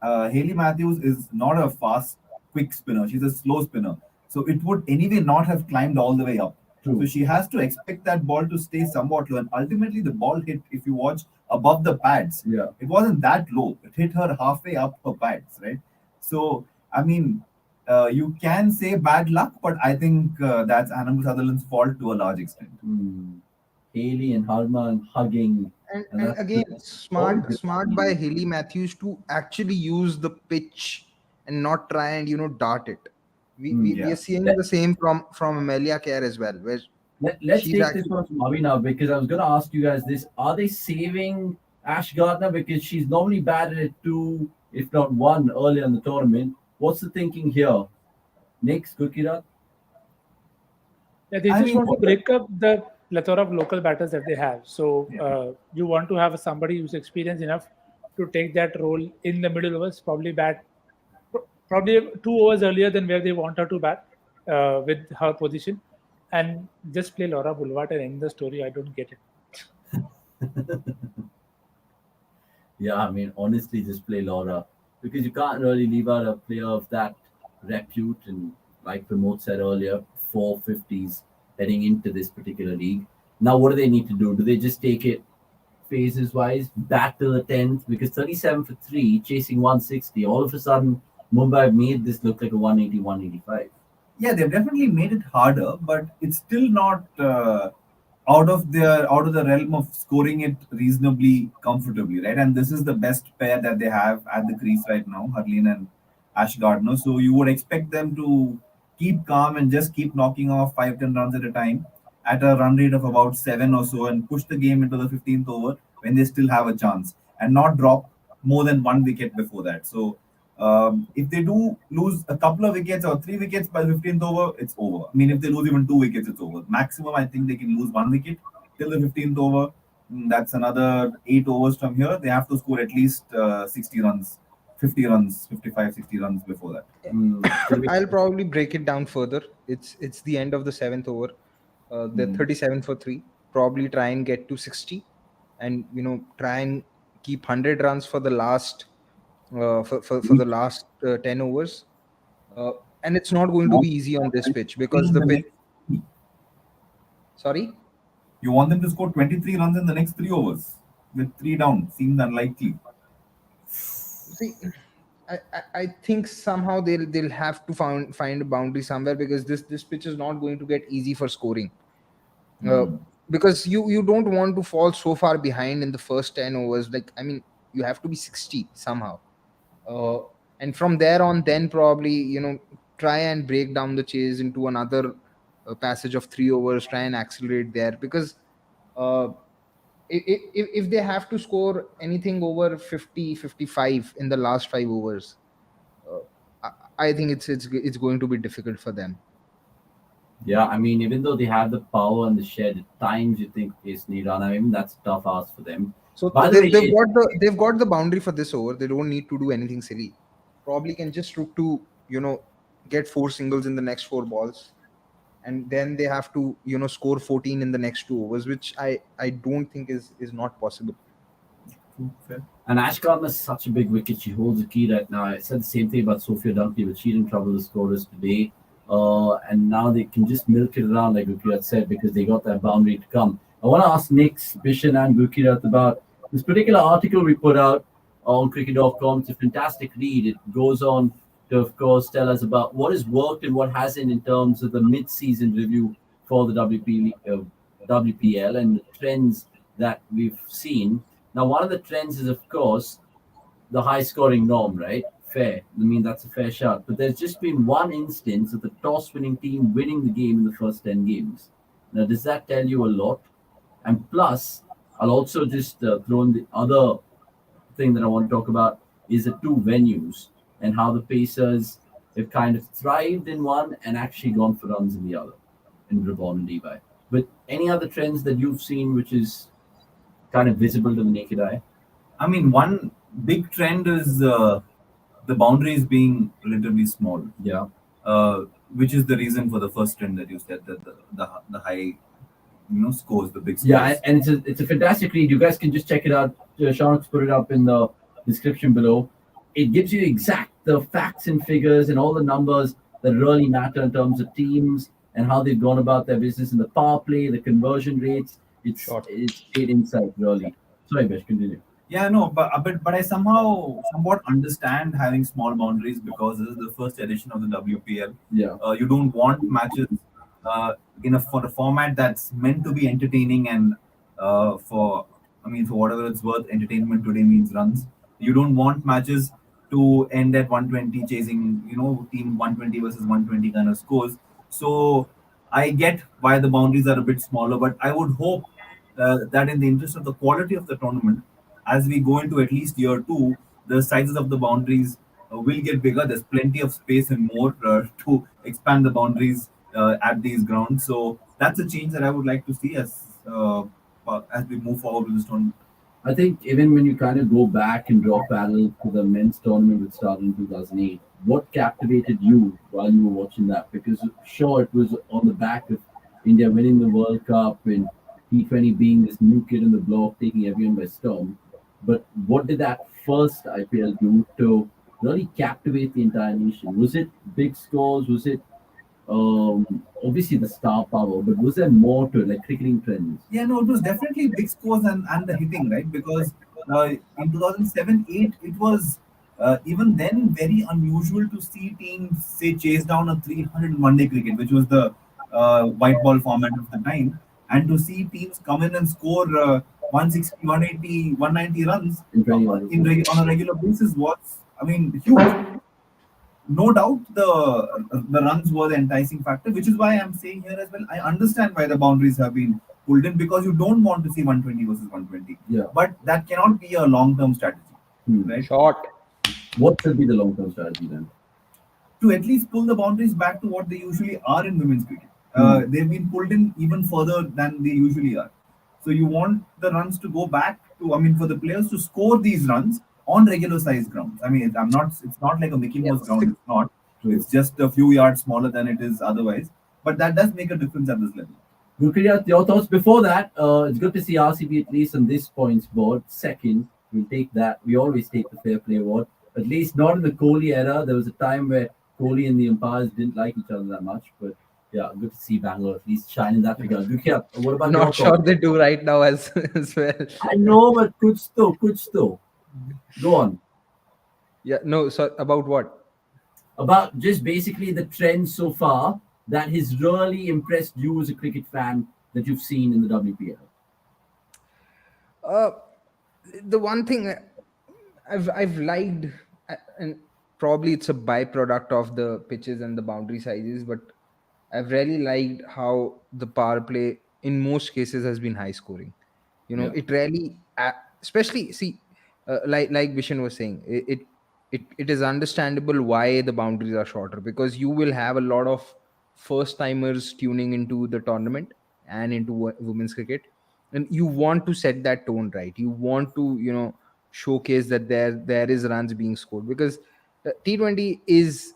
Haley Matthews is not a fast, quick spinner. She's a slow spinner. So it would anyway not have climbed all the way up. True. So she has to expect that ball to stay somewhat low. And ultimately, the ball hit, if you watch above the pads, Yeah. it wasn't that low. It hit her halfway up her pads, right? So, I mean, you can say bad luck, but I think that's Annabelle Sutherland's fault to a large extent. Haley and Harman hugging. And that's again, good. smart by Haley Matthews to actually use the pitch and not try and dart it. We Yeah. are seeing the same from Amelia Kerr as well, where Let's she's take actually, this one from Avi now because I was going to ask you guys this. Are they saving Ash Gardner because she's normally batted at 2, if not 1, earlier in the tournament? What's the thinking here? Next, Gurkirat? Yeah, they I just mean, want to break up the plethora of local batters that they have. So Yeah. you want to have somebody who's experienced enough to take that role in the middle overs, probably bat probably 2 overs earlier than where they want her to bat with her position, and just play Laura Boulevard and end the story. I don't get it. Yeah, I mean, honestly, just play Laura because you can't really leave out a player of that repute and, like Pramod said earlier, 450s heading into this particular league. Now, what do they need to do? Do they just take it phases wise back to the 10th? Because 37 for 3, chasing 160, all of a sudden, Mumbai made this look like a 180, 185. Yeah, they've definitely made it harder, but it's still not out of the realm of scoring it reasonably comfortably, right? And this is the best pair that they have at the crease right now, Harleen and Ash Gardner. So you would expect them to keep calm and just keep knocking off 5-10 runs at a time at a run rate of about 7 or so, and push the game into the 15th over when they still have a chance, and not drop more than 1 wicket before that. So if they do lose a couple of wickets or 3 wickets by the 15th over, it's over. I mean, if they lose even 2 wickets, it's over. Maximum, I think they can lose 1 wicket till the 15th over. That's another 8 overs from here. They have to score at least 60 runs, 50 runs, 55, 60 runs before that. I'll probably break it down further. It's the end of the 7th over. They're 37 for 3. Probably try and get to 60, and try and keep 100 runs for the last for the last 10 overs. And it's not going to be easy on this pitch because the pitch. Sorry. You want them to score 23 runs in the next 3 overs with 3 down. Seems unlikely. See, I think somehow they'll have to find a boundary somewhere, because this pitch is not going to get easy for scoring. Because you don't want to fall so far behind in the first 10 overs. Like, I mean, you have to be 60 somehow. And from there on, then probably try and break down the chase into another passage of 3 overs, try and accelerate there, because if they have to score anything over 50 55 in the last 5 overs, I think it's going to be difficult for them. Yeah, I mean, even though they have the power and the shed, at times you think it's Niran. I mean, that's a tough ask for them. So By the way, they've got the boundary for this over. They don't need to do anything silly. Probably can just look to get four singles in the next four balls, and then they have to score 14 in the next two overs, which I don't think is not possible. Fair. and Ashkan is such a big wicket. She holds the key right now. I said the same thing about Sophia Dunkley, but she didn't trouble the scorers today. And now they can just milk it around, like Gukirat said, because they got that boundary to come. I want to ask Nick, Bishan, and Gukirat about this particular article we put out on cricket.com. It's a fantastic read. It goes on to, of course, tell us about what has worked and what hasn't in terms of the mid-season review for the WPL and the trends that we've seen. Now, one of the trends is, of course, the high scoring norm, right? Fair. I mean, that's a fair shot. But there's just been one instance of the toss winning team winning the game in the first 10 games. Now, does that tell you a lot? And plus, I'll also just throw in the other thing that I want to talk about is the two venues and how the Pacers have kind of thrived in one and actually gone for runs in the other, in Reborn and Levi. But any other trends that you've seen which is kind of visible to the naked eye? I mean, one big trend is the boundaries being relatively small, Yeah. which is the reason for the first trend that you said, that the high scores, the big scores. Yeah, and it's a fantastic read. You guys can just check it out. Sean's put it up in the description below. It gives you exact the facts and figures and all the numbers that really matter in terms of teams and how they've gone about their business in the power play, the conversion rates. It's great insight, really. Sorry, Besh, continue. Yeah, no, but I somewhat understand having small boundaries because this is the first edition of the WPL. Yeah. You don't want matches for a format that's meant to be entertaining and for whatever it's worth, entertainment today means runs. You don't want matches to end at 120, chasing team 120 versus 120 kind of scores. So I get why the boundaries are a bit smaller, but I would hope that in the interest of the quality of the tournament, as we go into at least year two, the sizes of the boundaries will get bigger. There's plenty of space and more to expand the boundaries at these grounds. So that's a change that I would like to see as we move forward with this tournament. I think even when you kind of go back and draw parallel to the men's tournament which started in 2008, what captivated you while you were watching that? Because sure, it was on the back of India winning the World Cup and T20 being this new kid in the block, taking everyone by storm. But what did that first IPL do to really captivate the entire nation? Was it big scores? Was it obviously the star power? But was there more to it, like cricketing trends? Yeah, no, it was definitely big scores and the hitting, right? Because in 2007-8, it was even then very unusual to see teams, say, chase down a 300 one-day cricket, which was the white ball format of the time, and to see teams come in and score 160, 180, 190 runs In 21. on a regular basis was, I mean, huge. No doubt the runs were the enticing factor, which is why I'm saying here as well. I understand why the boundaries have been pulled in because you don't want to see 120 versus 120. Yeah. But that cannot be a long-term strategy, right? Short. What should be the long-term strategy then? To at least pull the boundaries back to what they usually are in women's cricket. They've been pulled in even further than they usually are. So you want the runs to go back to, I mean, for the players to score these runs on regular sized grounds. I mean, it's not like a Mickey Mouse ground. It's not. True. It's just a few yards smaller than it is otherwise. But that does make a difference at this level. Gurpreet, your thoughts before that? It's good to see RCB at least on this points board. Second, we'll take that. We always take the fair play award. At least not in the Kohli era. There was a time where Kohli and the umpires didn't like each other that much. But yeah, good to see Bangalore at least shine in that regard. Gurpreet, what about your Not sure thoughts? they do right now as well. I know, but kuch to. Go on. Yeah, no, so about what? About just basically the trend so far that has really impressed you as a cricket fan that you've seen in the WPL. Uh, the one thing I've liked, and probably it's a byproduct of the pitches and the boundary sizes, but I've really liked how the power play in most cases has been high scoring. Yeah. It really, especially see, like Vishen was saying, it is understandable why the boundaries are shorter because you will have a lot of first timers tuning into the tournament and into women's cricket, and you want to set that tone right. You want to, showcase that there is runs being scored, because T20 is,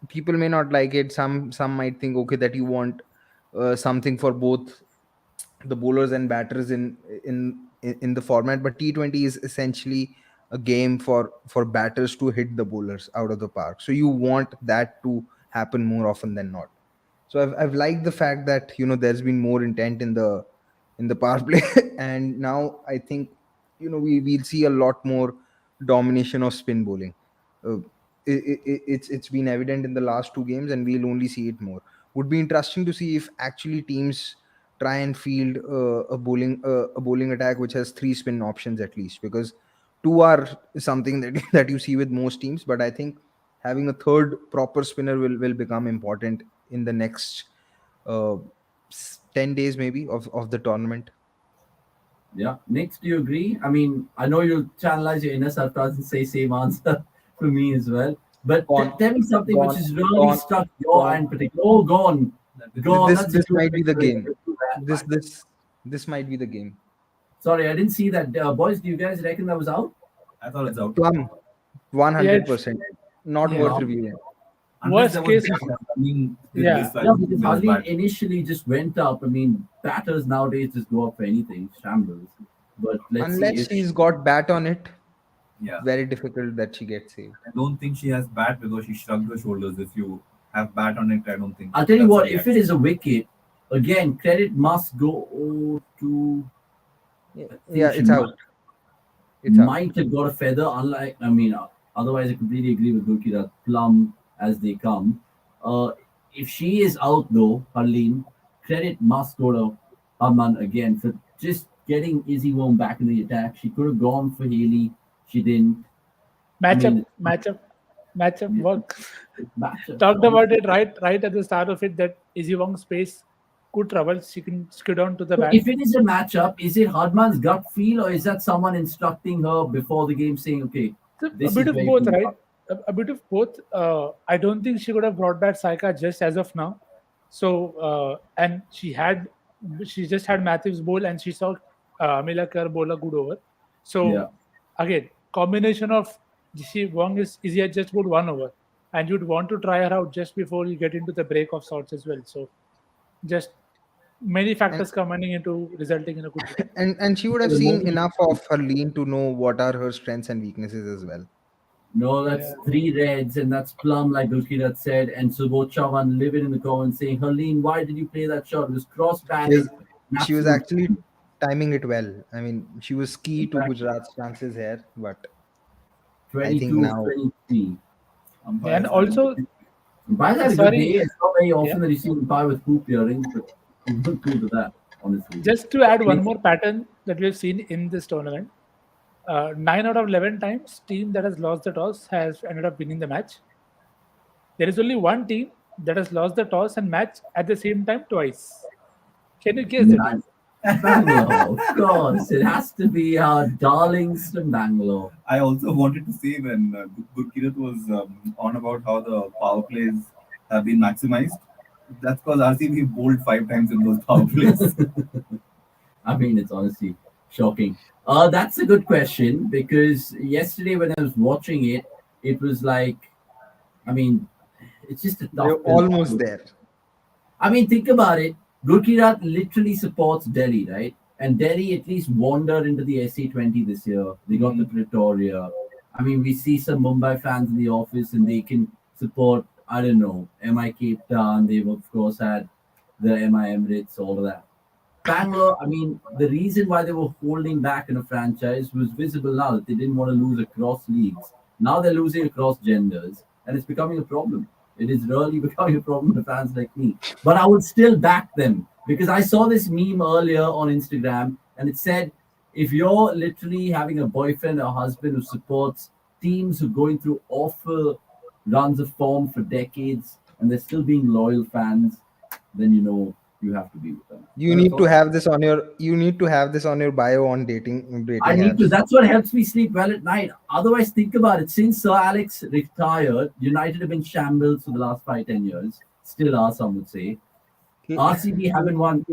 people may not like it. Some might think, okay, that you want something for both the bowlers and batters in the format, but T20 is essentially a game for batters to hit the bowlers out of the park, so you want that to happen more often than not. So I've liked the fact that, there's been more intent in the power play and now I think, we'll see a lot more domination of spin bowling. uh, it's been evident in the last two games, and we'll only see it more. Would be interesting to see if actually teams try and field a bowling attack which has three spin options at least, because two are something that that you see with most teams, but I think having a third proper spinner will become important in the next uh, 10 days maybe of the tournament. Yeah. Next, do you agree? I mean, I know you'll channelize your inner sarcasm and say same answer for me as well. But Gone, tell me something which gone, is really gone, struck your gone. eye in particular. Oh, gone. Gone. This That's a this good might be the way game. to do that. This might be the game. Sorry, I didn't see that. Boys, do you guys reckon that was out? I thought it's out. Plum, Yeah, 100%. Not yeah. worth reviewing. Unless Worst there was case, coming with yeah. this side, Yeah, because there was Harleen bad. initially just went up. I mean, batters nowadays just go up for anything, shambles. But let's see Unless if she's got bat on it, Yeah. very difficult that she gets saved. I don't think she has bat because she shrugged her shoulders. If you have bat on it, I don't think. I'll tell you that's what, a if it is a wicket, again, credit must go to. Yeah, she it's out. It's out. might have got a feather. Unlike, I mean, otherwise, I completely agree with Gurkira. Plum as they come. If she is out though, Harleen, credit must go to Harman again for just getting Izzy Wong back in the attack. She could have gone for Haley. She didn't. Matchup, mean, matchup work. matchup. Talked about it right at the start of it that Izzy Wong's space could trouble. She can skid on to the So bat. if it is a matchup, is it Hardman's gut feel or is that someone instructing her before the game saying, okay, So this a bit is of where both, you right? are? A bit of both. I don't think she could have brought back Saika just as of now. So and she just had Matthews bowl and she saw Amila Kerr bowl a good over. So Yeah. again, combination of she Wong is easier just bowled 1 over, and you'd want to try her out just before you get into the break of sorts as well. So just many factors combining into resulting in a good wicket. And she would have The seen moment enough of her lean to know what are her strengths and weaknesses as well. No, that's Yeah. three reds, and that's plum, like Gulkirat said. And Subodh Chavan living in the comments saying, Harleen, why did you play that shot? It was cross She was, batting. she was Absolute actually timing it well. I mean, she was key to Exactly. Gujarat's chances here, but I think 22 of now 23. And also, Umpires had a good sorry, day. It's not very often yeah. that you see umpire with poop earrings, but I'm not cool with that, honestly. Just to add one Next- more pattern that we've seen in this tournament, 9 out of 11 times, team that has lost the toss has ended up winning the match. There is only one team that has lost the toss and match at the same time twice. Can you guess it? Bangalore, of course. It has to be our darlings from Bangalore. I also wanted to say when Gurkirat was on about how the power plays have been maximized. That's because RCB bowled 5 times in those power plays. I mean, it's honestly shocking. That's a good question because yesterday when I was watching it, it was like, I mean, it's just a they're tough pill to almost swallow. there. I mean, think about it. Gurkirat literally supports Delhi, right? And Delhi at least wandered into the SC20 this year. They got the Pretoria. I mean, we see some Mumbai fans in the office and they can support, I don't know, MI Cape Town. They've, of course, had the MI Emirates, all of that. Bangalore, I mean, the reason why they were holding back in a franchise was visible now that they didn't want to lose across leagues. Now they're losing across genders, and it's becoming a problem. It is really becoming a problem to fans like me. But I would still back them because I saw this meme earlier on Instagram and it said, if you're literally having a boyfriend or husband who supports teams who are going through awful runs of form for decades and they're still being loyal fans, then you know you have to be with them. You need to have this on your bio on dating I need to. apps. That's what helps me sleep well at night. Otherwise, think about it. Since Sir Alex retired, United have been shambles for the last 5-10 years. still are, some would say. RCB haven't won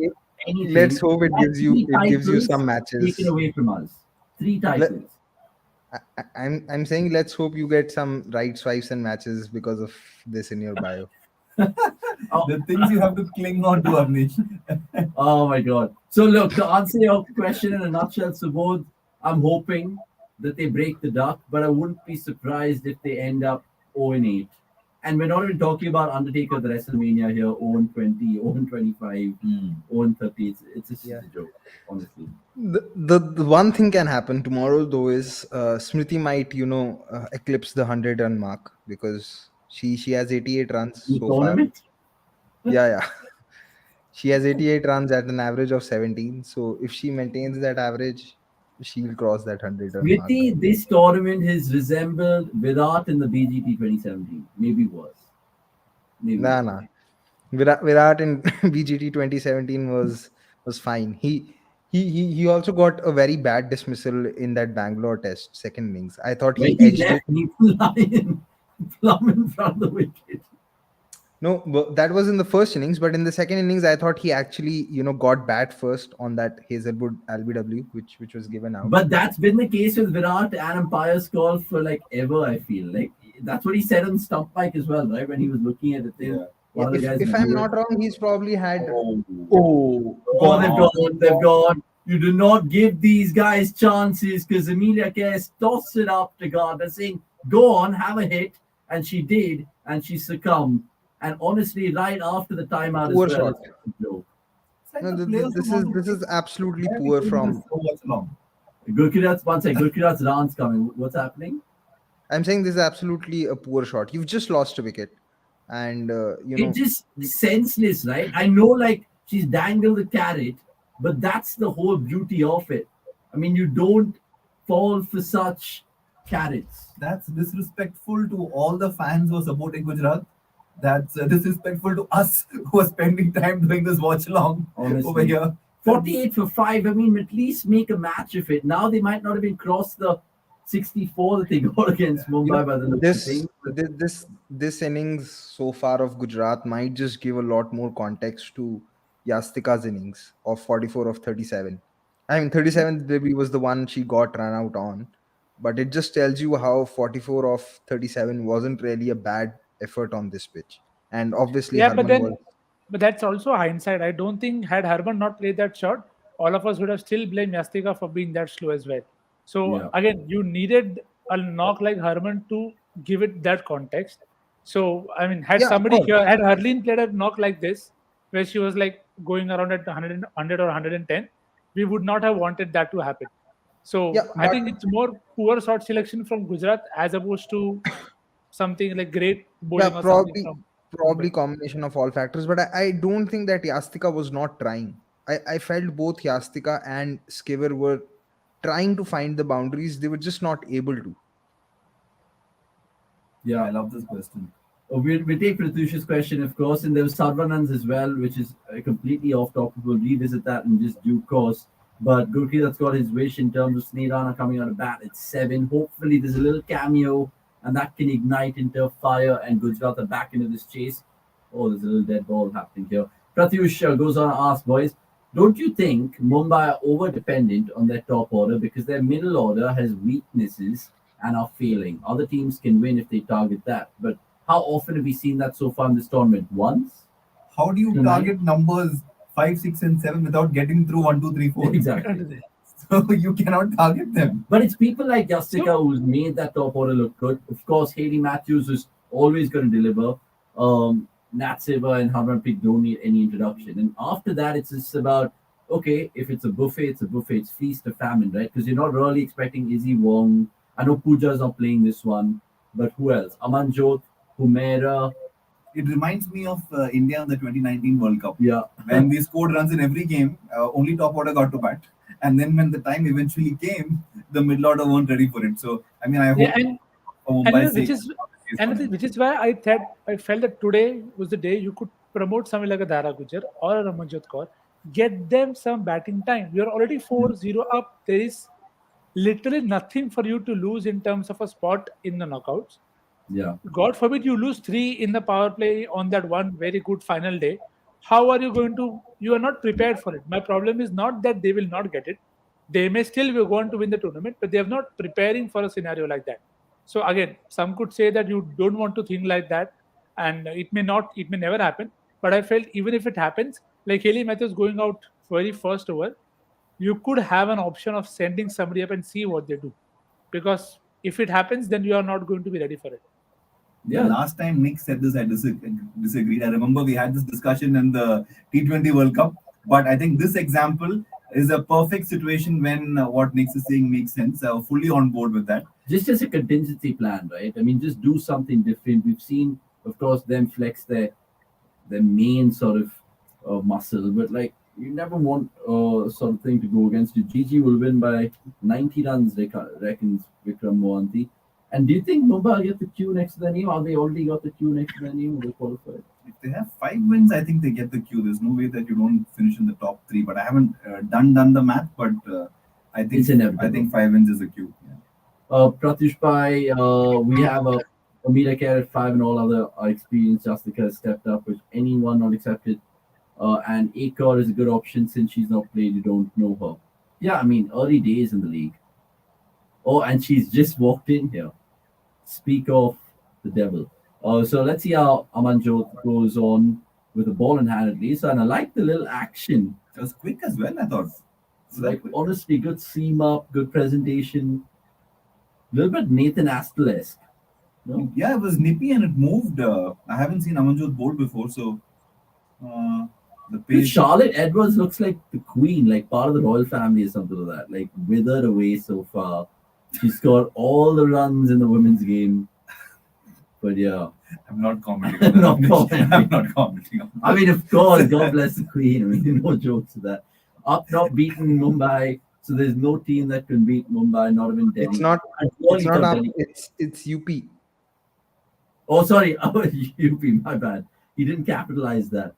anything. Let's hope it That's gives you 3 titles some taken matches. away from us. 3 titles. I'm saying let's hope you get some right swipes and matches because of this in your bio. The things you have to cling on to, Avnish. Oh my God. So look, to answer your question in a nutshell, Subodh, I'm hoping that they break the duck, but I wouldn't be surprised if they end up 0-8. And we're not even talking about Undertaker, the WrestleMania here, 0-20, 0-25, 0-30. It's just a joke, honestly. The one thing can happen tomorrow though is Smriti might eclipse the 100 run mark because she has 88 runs In the so far. tournament? Yeah. She has 88 runs at an average of 17. So if she maintains that average, she will cross that 100 run mark. This tournament has resembled Virat in the BGT 2017. Maybe worse. Maybe worse. Nah. Virat in BGT 2017 was fine. He also got a very bad dismissal in that Bangalore test, second innings. I thought When he he edged left it. Nikhil Lyon plumb in front of the wicket. No, but that was in the first innings. But in the second innings, I thought he actually, got bat first on that Hazelwood LBW, which was given out. But that's been the case with Virat and umpire's call for like ever, I feel. Like that's what he said on stump mic as well, right? When he was looking at the thing. Yeah. One of the guys If I'm not wrong, he's probably had. They've gone. You do not give these guys chances because Amelia Cares tossed it up to Gardner saying, go on, have a hit. And she did, and she succumbed. And honestly, right after the timeout Poor as well. shot. It's like No, the players this who want is to this is absolutely play poor because from. it's so much long. Gurkirat's round's coming. What's happening? I'm saying this is absolutely a poor shot. You've just lost a wicket, and It's just senseless, right? I know, like, she's dangled the carrot, but that's the whole beauty of it. I mean, you don't fall for such carrots. That's disrespectful to all the fans who are supporting Gujarat. That's disrespectful to us who are spending time doing this watch along Honestly. over here. 48 for 5. I mean, at least make a match of it. Now they might not have even crossed the 64 that they got against Mumbai by the looks of things. This innings so far of Gujarat might just give a lot more context to Yastika's innings of 44 of 37. I mean, 37th debut was the one she got run out on, but it just tells you how 44 of 37 wasn't really a bad effort on this pitch. And obviously, Yeah, but Harman then, was. but that's also hindsight. I don't think had Harman not played that shot, all of us would have still blamed Yastika for being that slow as well. So Yeah. again, you needed a knock like Harman to give it that context. So I mean, had Yeah, of somebody course. here, had Harleen played a knock like this, where she was like going around at 100 or 110, we would not have wanted that to happen. So Yeah, I but think it's more poor shot selection from Gujarat as opposed to something like great yeah, bowling or something from probably Mumbai. combination of all factors. But I don't think that Yastika was not trying. I felt both Yastika and Skiver were trying to find the boundaries. They were just not able to. Yeah. I love this question. We take Pratyush's question, of course, and there was Sarvanand's as well, which is completely off topic. We'll revisit that in just due course. But Gurkhirat's got his wish in terms of Sneerana coming out of bat at 7. Hopefully, there's a little cameo, and that can ignite into fire, and Gujarat are back into this chase. Oh, there's a little dead ball happening here. Pratyush goes on to ask, boys, don't you think Mumbai are over dependent on their top order because their middle order has weaknesses and are failing? Other teams can win if they target that, but how often have we seen that so far in this tournament? Once? How do you Tonight? target numbers 5, 6, and 7 without getting through 1, 2, 3, 4? Exactly. So you cannot target them. But it's people like Yastika So- who's made that top order look good. Of course, Haley Matthews is always going to deliver. Nat Silva and Harmanpreet don't need any introduction. And after that, it's just about, okay, if it's a buffet, it's a buffet. It's feast or famine, right? Because you're not really expecting Izzy Wong. I know Pooja's not playing this one, but who else? Amanjot, Humera. It reminds me of India in the 2019 World Cup. Yeah. When we scored runs in every game, only top order got to bat. And then when the time eventually came, the middle order weren't ready for it. So, I mean, I hope Yeah, and for and Mumbai's which sake, is which is why I felt that today was the day you could promote someone like a Dara Gujar or a Ramanjot Kaur, get them some batting time. You're already 4-0 up. There is literally nothing for you to lose in terms of a spot in the knockouts. Yeah. God forbid you lose 3 in the power play on that one very good final day. How are you going to? You are not prepared for it. My problem is not that they will not get it. They may still be going to win the tournament, but they are not preparing for a scenario like that. So again, some could say that you don't want to think like that, and it may never happen. But I felt even if it happens, like Haley Matthews going out very first over, you could have an option of sending somebody up and see what they do, because if it happens, then you are not going to be ready for it. The Yeah. last time Nick said this, I disagreed. I remember we had this discussion in the T20 World Cup, but I think this example is a perfect situation when what Nick is saying makes sense. Fully on board with that. Just as a contingency plan, right? I mean, just do something different. We've seen, of course, them flex their main sort of muscle, but like you never want sort of thing to go against you. GG will win by 90 runs, reckons Vikram Mohanty. And do you think Mumbai will get the queue next to their name? Or they already got the queue next to their name? Or they qualified? If they have 5 wins, I think they get the queue. There's no way that you don't finish in the top 3. But I haven't done the math. But I think It's inevitable. I think 5 wins is a queue. Yeah. Pratyush Pai, we have a Amira Care at 5 and all other experienced Justika has stepped up with anyone not accepted. And Akar is a good option since she's not played, you don't know her. Yeah, I mean, early days in the league. Oh, and she's just walked in here. Speak of the devil. So let's see how Amanjot goes on with the ball in hand at least. And I like the little action. It was quick as well, I thought. It's like, honestly, good seam up, good presentation. A little bit Nathan Astle-esque. No? Yeah, it was nippy and it moved. I haven't seen Amanjot bowl before, so the Dude, pace. Charlotte Edwards looks like the queen, like part of the royal family or something like that. Like withered away so far. She scored all the runs in the women's game. But yeah, I'm not commenting. On that. Not commenting. I'm not commenting. On that. I mean, of course, God bless the queen. I mean, no jokes to that. Up not beaten Mumbai, so there's no team that can beat Mumbai, not even Delhi. It's not. And It's only not for up. Delhi. It's UP. Oh, sorry, UP, my bad. He didn't capitalize that.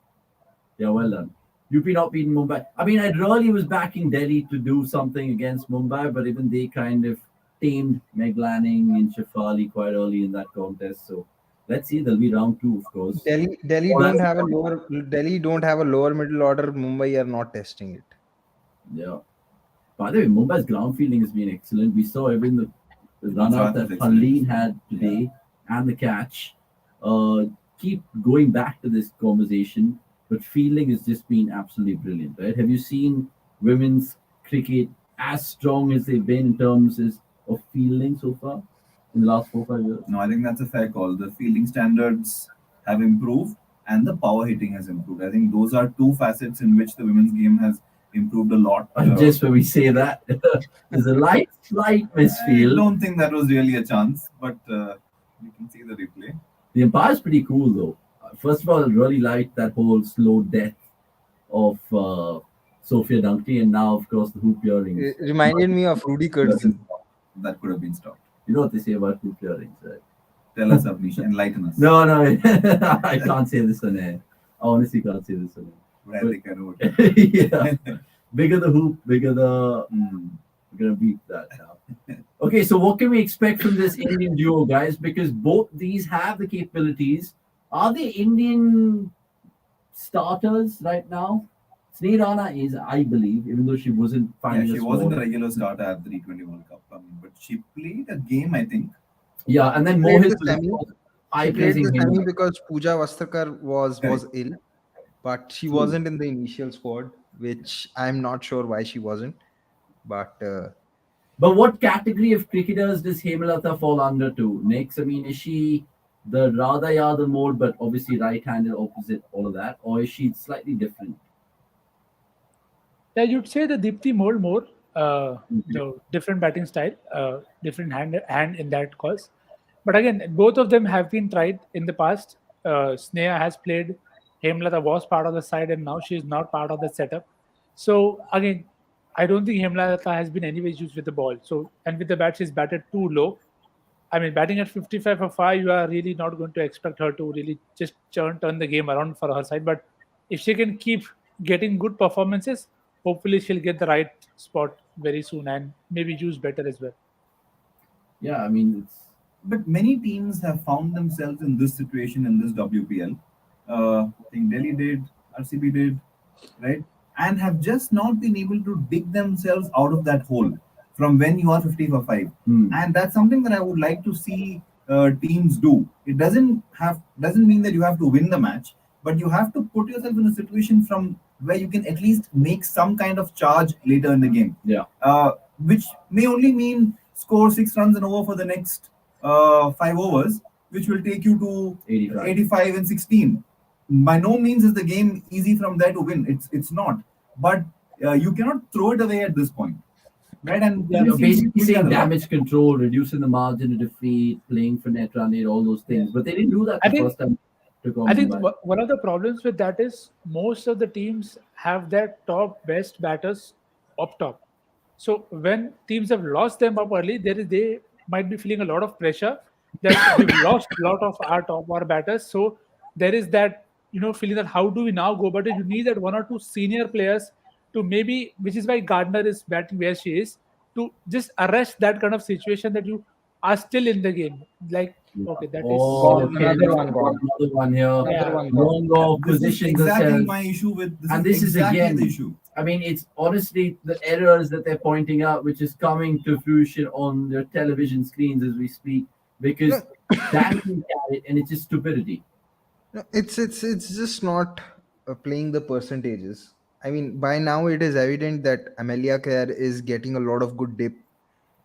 Yeah, well done. UP not beating Mumbai. I mean, I really was backing Delhi to do something against Mumbai, but even they kind of tamed Meg Lanning and Shafali quite early in that contest. So let's see. There'll be round 2, of course. Delhi Oh, don't that's- have a lower. Delhi don't have a lower middle order. Mumbai are not testing it. Yeah. By the way, Mumbai's ground fielding has been excellent. We saw even the run out that Gujarat is Harleen had today and the catch. Keep going back to this conversation, but fielding has just been absolutely brilliant, right? Have you seen women's cricket as strong as they've been in terms of fielding so far in the last 4 or 5 years? No, I think that's a fair call. The fielding standards have improved and the power hitting has improved. I think those are 2 facets in which the women's game has improved a lot. Just when we say that, there's a slight I misfield. don't think that was really a chance, but you can see the replay. The umpire's pretty cool though. First of all, I really liked that whole slow death of Sophia Dunkley, and now, of course, the hoop earrings. It reminded me of Rudy Kurtzen. That could have been stopped. You know what they say about hoop earrings, right? Tell us, Avnish, enlighten us. No, I can't say this on air. I honestly can't say this on But I think I know what air. Yeah. Bigger the hoop, bigger the. We're gonna beat that now. Okay, so what can we expect from this Indian duo, guys? Because both these have the capabilities. Are they Indian starters right now? Sneha Rana is, I believe, even though she wasn't Yeah, finding she a wasn't a squad. regular starter at the T20 World Cup. I mean, but she played a game, I think. Yeah, and then Played Mohit the semi. was She high played praising the him. semi because Pooja Vastakar was ill, but she True. wasn't in the initial squad, which I'm not sure why she wasn't. But But what category of cricketers does Hemalata fall under to? Next, I mean, is she the Radha Yadav mode, but obviously right-handed, opposite, all of that, or is she slightly different? Yeah, you'd say the Dipti mold more, the different batting style, different hand in that cause. But again, both of them have been tried in the past. Sneha has played. Hemlata was part of the side, and now she is not part of the setup. So again, I don't think Hemlata has been anyways used with the ball. So and with the bat, she's batted too low. I mean, batting at 55 for 5, you are really not going to expect her to really just turn the game around for her side. But if she can keep getting good performances, hopefully she'll get the right spot very soon and maybe use better as well. Yeah, I mean, but many teams have found themselves in this situation in this WPL. I think Delhi did, RCB did, right? And have just not been able to dig themselves out of that hole from when you are 50 for 5. And that's something that I would like to see teams do. It doesn't mean that you have to win the match, but you have to put yourself in a situation from where you can at least make some kind of charge later in the game. Yeah. Which may only mean score 6 runs and over for the next 5 overs, which will take you to 85 and 16. By no means is the game easy from there to win. It's not. But you cannot throw it away at this point, right? And Yeah, we've seen basically teams saying that a lot. damage control, reducing the margin of defeat, playing for net run rate, all those things. But they didn't do that I the think- first time. they took on I think Mumbai. one of the problems with that is most of the teams have their top best batters up top. So when teams have lost them up early, they might be feeling a lot of pressure that we've lost a lot of our batters. So there is that feeling that how do we now go about it? You need that one or two senior players to maybe, which is why Gardner is batting where she is, to just arrest that kind of situation that you are still in the game. Like okay, that is Oh, Gone. okay. Another Another one gone. one here. Another Yeah. one gone. Long off This is positions exactly themselves. my issue with this. And is this is exactly again- the issue. I mean, it's honestly the errors that they're pointing out, which is coming to fruition on their television screens as we speak, because Dan can carry it, and it's just stupidity. No, it's just not playing the percentages. I mean, by now it is evident that Amelia Clare is getting a lot of good dip,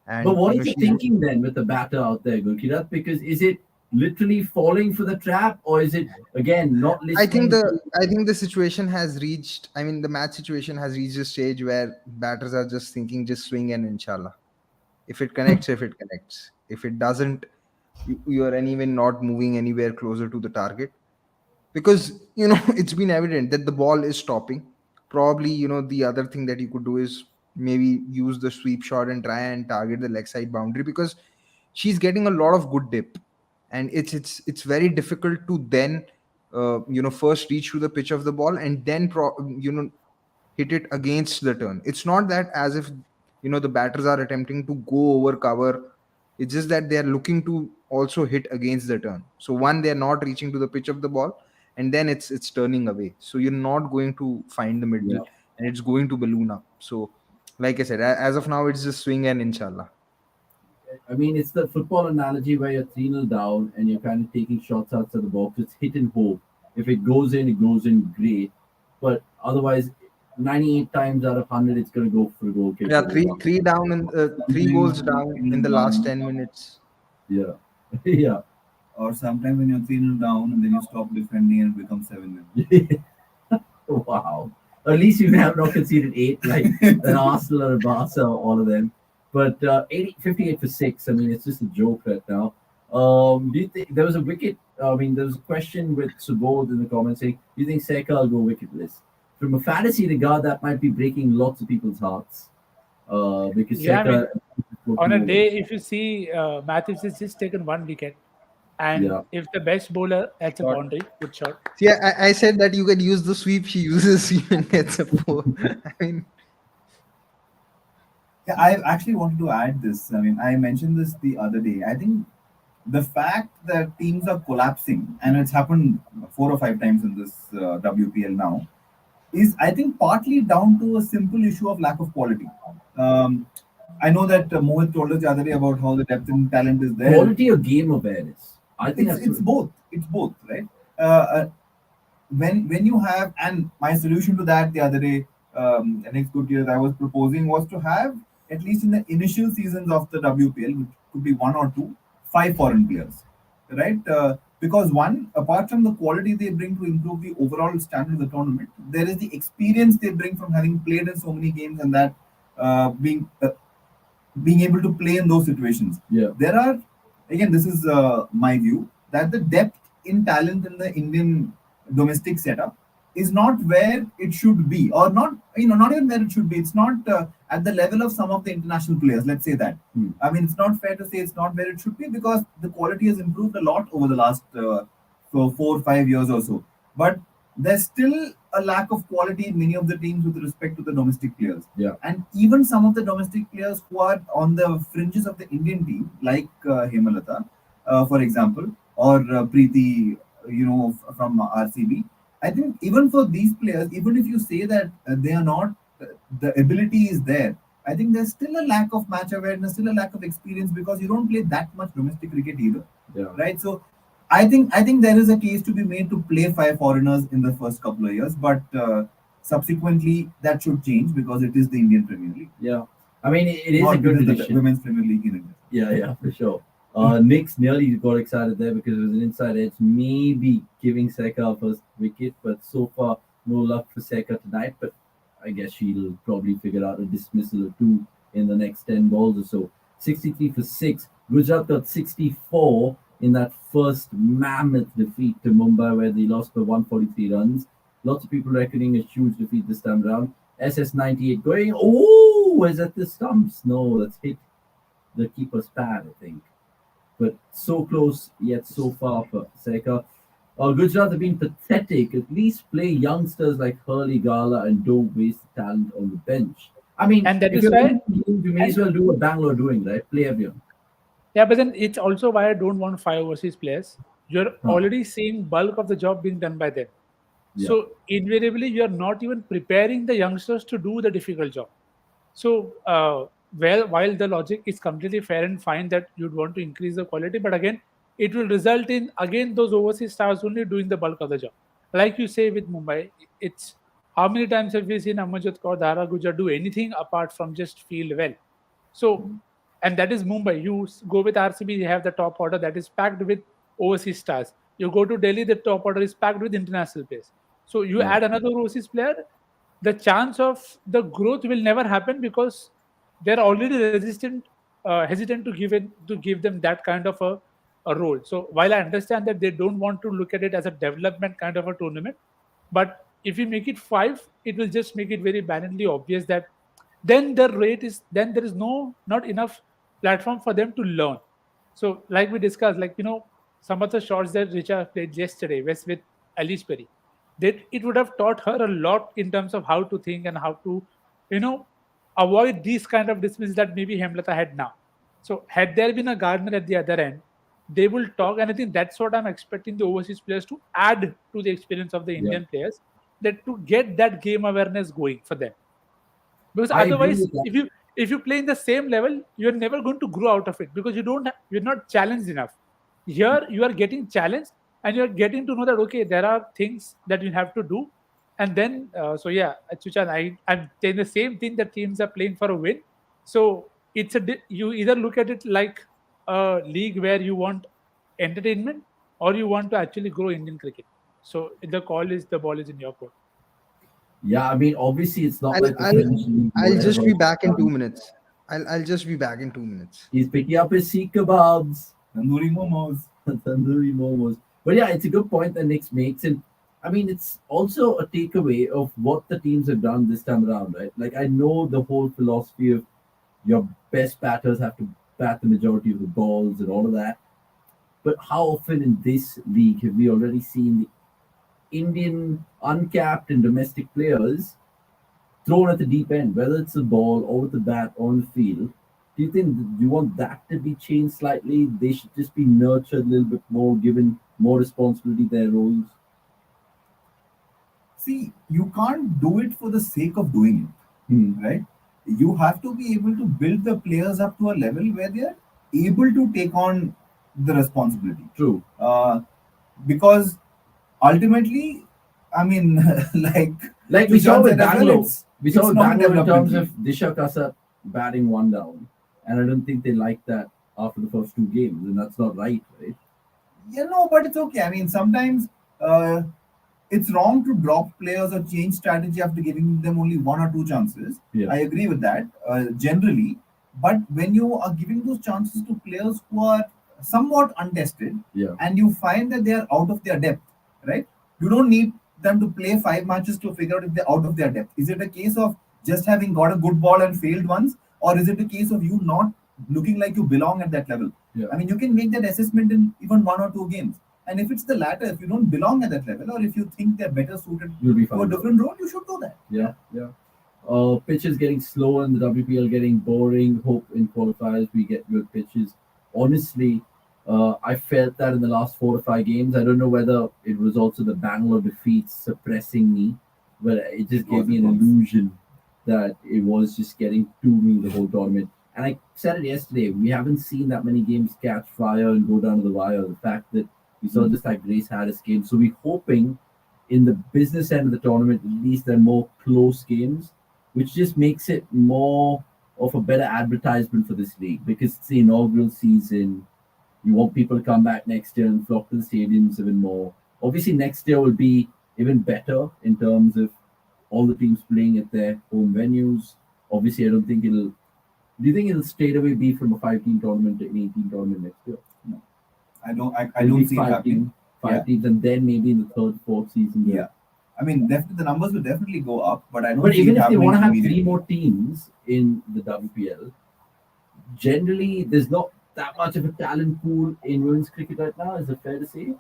and But what is the she's- thinking then with the batter out there, Gurkirat? Because is it literally falling for the trap, or is it again not listening? I think the situation has reached. I mean, the match situation has reached a stage where batters are just thinking, just swing and inshallah. If it connects, if it connects. If it doesn't, you are anyway not moving anywhere closer to the target, because it's been evident that the ball is stopping. Probably, the other thing that you could do is maybe use the sweep shot and try and target the leg side boundary, because she's getting a lot of good dip, and it's very difficult to then first reach to the pitch of the ball and then hit it against the turn. It's not that as if the batters are attempting to go over cover. It's just that they are looking to also hit against the turn. So one, they are not reaching to the pitch of the ball, and then it's turning away. So you're not going to find the middle, Yeah. and it's going to balloon up. So, like I said, as of now, it's just swing and inshallah. I mean, it's the football analogy where you're 3-0 down and you're kind of taking shots outside the box. It's hit and hope. If it goes in, great. But otherwise, 98 times out of 100, it's going to go for a goal kick. Yeah, three down and 3 goals down in the last 10 minutes. Yeah. Yeah. Or sometimes when you're 3-0 down and then you stop defending and it becomes 7-0. Wow. At least you have not conceded 8 like an Arsenal or a Barca, all of them. But 58 for 6, I mean, it's just a joke right now. Do you think there was a wicket? I mean, there was a question with Subodh in the comments saying, do you think Seka will go wicketless? From a fantasy regard, that might be breaking lots of people's hearts. Because Yeah, I Seka. on a day, if you see Matthews has just taken 1 wicket, and Yeah. if the best bowler hits a Shot. boundary, good shot. See, I said that you can use the sweep. She uses sweep and gets a 4. I mean, Yeah, I actually wanted to add this. I mean, I mentioned this the other day. I think the fact that teams are collapsing, and it's happened 4 or 5 times in this WPL now, is I think partly down to a simple issue of lack of quality. I know that Mohit told us the other day about how the depth and talent is there. Quality of game awareness. I think It's both. It's both, right? When you have, and my solution to that the other day, next good year I was proposing was to have at least in the initial seasons of the WPL, which could be 1 or 2, 5 foreign players, right? Because one, apart from the quality they bring to improve the overall standard of the tournament, there is the experience they bring from having played in so many games and that being able to play in those situations. Yeah. There are, again, this is my view, that the depth in talent in the Indian domestic setup is not where it should be, or not, not even where it should be. It's not at the level of some of the international players. Let's say that. I mean, it's not fair to say it's not where it should be, because the quality has improved a lot over the last 4 or 5 years or so. But there's still a lack of quality in many of the teams with respect to the domestic players. Yeah. And even some of the domestic players who are on the fringes of the Indian team, like Hemalata, for example, or Preeti, from RCB. I think even for these players, even if you say that they are not, the ability is there. I think there's still a lack of match awareness, still a lack of experience because you don't play that much domestic cricket either, Yeah. right? So I think there is a case to be made to play five foreigners in the first couple of years, but subsequently that should change because it is the Indian Premier League. Yeah. I mean, it is Not a good it is the addition. Women's Premier League in India. Yeah, for sure. Nick's nearly got excited there because it was an inside edge, maybe giving Seka a first wicket, but so far no luck for Seka tonight. But I guess she'll probably figure out a dismissal or two in the next 10 balls or so. 63 for 6. Gujarat got 64 in that first mammoth defeat to Mumbai where they lost by 143 runs. Lots of people reckoning a huge defeat this time around. SS98 going, oh, is that the stumps? No, that's hit the keeper's pad, I think. But so close, yet so far for Seka. Gujarat have been pathetic. At least play youngsters like Hurley, Gala, and don't waste the talent on the bench. I mean, And that if is you're why- winning the game, you may as well do what Bangalore doing, right? Play everyone. Yeah, but then it's also why I don't want 5 overseas players. You're already seeing bulk of the job being done by them. Yeah. So invariably, you're not even preparing the youngsters to do the difficult job. So while the logic is completely fair and fine that you'd want to increase the quality, but again, it will result in again those overseas stars only doing the bulk of the job. Like you say with Mumbai, it's how many times have we seen Amarjot Kaur, Dara Gujar do anything apart from just field well? So, and that is Mumbai. You go with RCB, you have the top order that is packed with overseas stars. You go to Delhi, the top order is packed with international players. So you Yeah. add another overseas player, the chance of the growth will never happen because they're already hesitant to give them that kind of a role. So while I understand that they don't want to look at it as a development kind of a tournament, but if you make it 5, it will just make it very blatantly obvious that then there is not enough platform for them to learn. So like we discussed, some of the shots that Richa played yesterday was with Alice Perry, that it would have taught her a lot in terms of how to think and how to, you know, avoid these kind of dismissals that maybe Hemlata had now. So had there been a Gardner at the other end, they will talk, and I think that's what I'm expecting the overseas players to add to the experience of the Yeah. Indian players, that to get that game awareness going for them. Because I agree otherwise, with that. if you play in the same level, you're never going to grow out of it because you're not challenged enough. Here you are getting challenged and you're getting to know that okay, there are things that you have to do, and then so yeah, Chuchan, I'm saying the same thing that teams are playing for a win. So you either look at it like a league where you want entertainment or you want to actually grow Indian cricket. So the ball is in your court. Yeah, I mean, obviously, it's not I'll like the I'll, French league, I'll just whatever. be back in 2 minutes. I'll just be back in 2 minutes. He's picking up his Sikh kebabs. Tandoori momos. Tandoori momos. But yeah, it's a good point that Nick makes. And I mean, it's also a takeaway of what the teams have done this time around, right? Like, I know the whole philosophy of your best batters have to bat the majority of the balls and all of that. But how often in this league have we already seen the Indian uncapped and domestic players thrown at the deep end, whether it's the ball or with the bat or on the field? Do you think you want that to be changed slightly? They should just be nurtured a little bit more, given more responsibility their roles. See, you can't do it for the sake of doing it, right? You have to be able to build the players up to a level where they are able to take on the responsibility. True. Because ultimately, I mean, Like we saw with Bangalore. We saw it's with not a Bangalore in development terms of Disha Kasa batting one down. And I don't think they liked that after the first 2 games. And that's not right, right? but it's okay. I mean, sometimes it's wrong to drop players or change strategy after giving them only 1 or 2 chances. Yeah. I agree with that generally. But when you are giving those chances to players who are somewhat untested, Yeah. and you find that they are out of their depth, right? You don't need them to play 5 matches to figure out if they're out of their depth. Is it a case of just having got a good ball and failed once, or is it a case of you not looking like you belong at that level? Yeah. I mean, you can make that assessment in even 1 or 2 games. And if it's the latter, if you don't belong at that level, or if you think they're better suited You'll be to a fine. different role, you should do that. Yeah. Pitches getting slower in the WPL, getting boring. Hope in qualifiers we get good pitches. Honestly, I felt that in the last 4 or 5 games. I don't know whether it was also the Bangalore defeat suppressing me, but it just gave me an illusion that it was just getting to me the whole tournament. And I said it yesterday, we haven't seen that many games catch fire and go down to the wire. The fact that we saw just like Grace Harris game. So we're hoping in the business end of the tournament, at least there are more close games, which just makes it more of a better advertisement for this league because it's the inaugural season. You want people to come back next year and flock to the stadiums even more. Obviously, next year will be even better in terms of all the teams playing at their home venues. Obviously, I don't think it'll. Do you think it'll straight away be from a 5-team tournament to an 18 tournament next year? No. I don't. I It'll don't be see it happening. five teams, and then maybe in the third, fourth season. Yeah. I mean, definitely the numbers will definitely go up, but I don't. But see even it if they want to have immediately. 3 more teams in the WPL, generally there's not that much of a talent pool in women's cricket right now. Is it fair to say?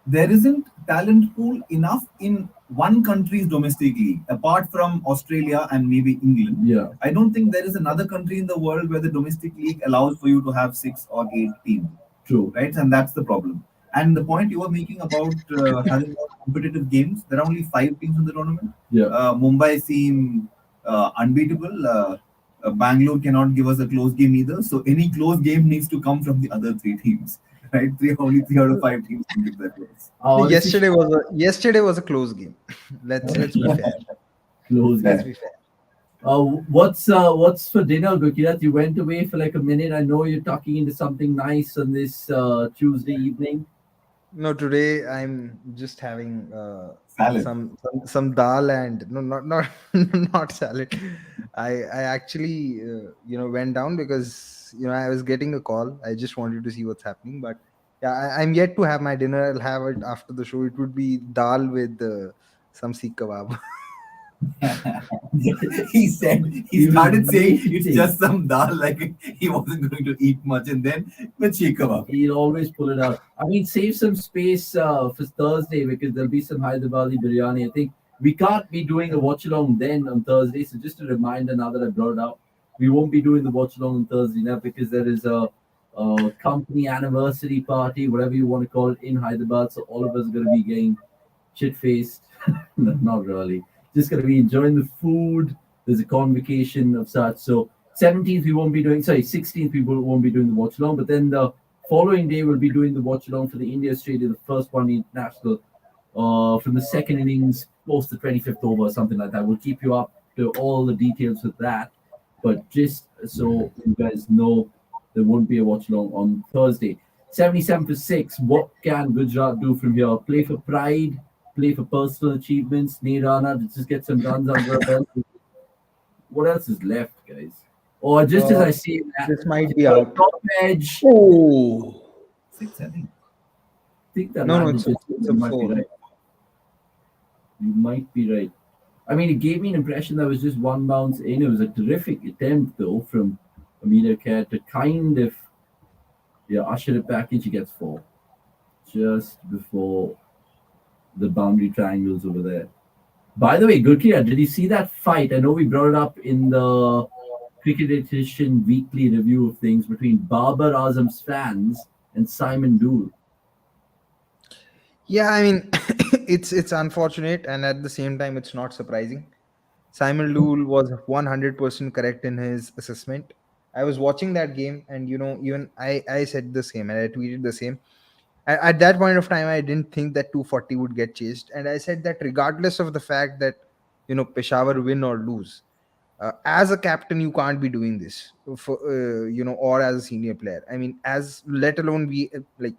There isn't talent pool enough in one country's domestic league, apart from Australia and maybe England. Yeah. I don't think there is another country in the world where the domestic league allows for you to have 6 or 8 teams, True. right? And that's the problem. And the point you were making about having more competitive games, there are only 5 teams in the tournament. Yeah. Mumbai seem unbeatable. Bangalore cannot give us a close game either. So any close game needs to come from the other 3 teams, right? Only 3 out of 5 teams can give that close. Yesterday was a close game. Let's be fair. Close. Let's be fair. What's for dinner, Gukirat? You went away for like a minute. I know you're tucking into something nice on this Tuesday evening. No, today I'm just having Salad. some dal and no, not not salad. I actually went down because I was getting a call. I just wanted to see what's happening, but yeah, I'm yet to have my dinner. I'll have it after the show. It would be dal with some seekh kebab. He started saying it's just some dal, like he wasn't going to eat much, and then with seekh kebab. He'll always pull it out. I mean, save some space for Thursday because there'll be some Hyderabadi biryani. I think we can't be doing a watch along then on Thursday. So just a reminder now that I brought it up, we won't be doing the watch along on Thursday now because there is a company anniversary party, whatever you want to call it, in Hyderabad. So all of us are going to be getting shit faced. Not really. Just going to be enjoying the food. There's a convocation of such. So 17th we won't be doing. Sorry, 16th we won't be doing the watch along. But then the following day we'll be doing the watch along for the India Australia, the first one international, from the second innings post the 25th over or something like that. We'll keep you up to all the details with that. But just so you guys know, there won't be a watch along on Thursday. 77 for 6. What can Gujarat do from here? Play for pride, play for personal achievements, Nirana to just get some runs under a belt. What else is left, guys? Or just as I say that, This might be out. top edge. Oh, 6, I think. I think that No, landed it's a you might be 4. right. You might be right. I mean, it gave me an impression that was just one bounce in. It was a terrific attempt, though, from Amina Kerr to kind of usher it back in. She gets 4 just before the boundary triangles over there. By the way, Gurkia, did you see that fight? I know we brought it up in the Cricket Edition weekly review of things between Babar Azam's fans and Simon Dool. Yeah, I mean, it's unfortunate, and at the same time, it's not surprising. Simon Lul was 100% correct in his assessment. I was watching that game, and even I said the same, and I tweeted the same. At that point of time, I didn't think that 240 would get chased, and I said that regardless of the fact that Peshawar win or lose, as a captain, you can't be doing this for or as a senior player. I mean, as let alone be like,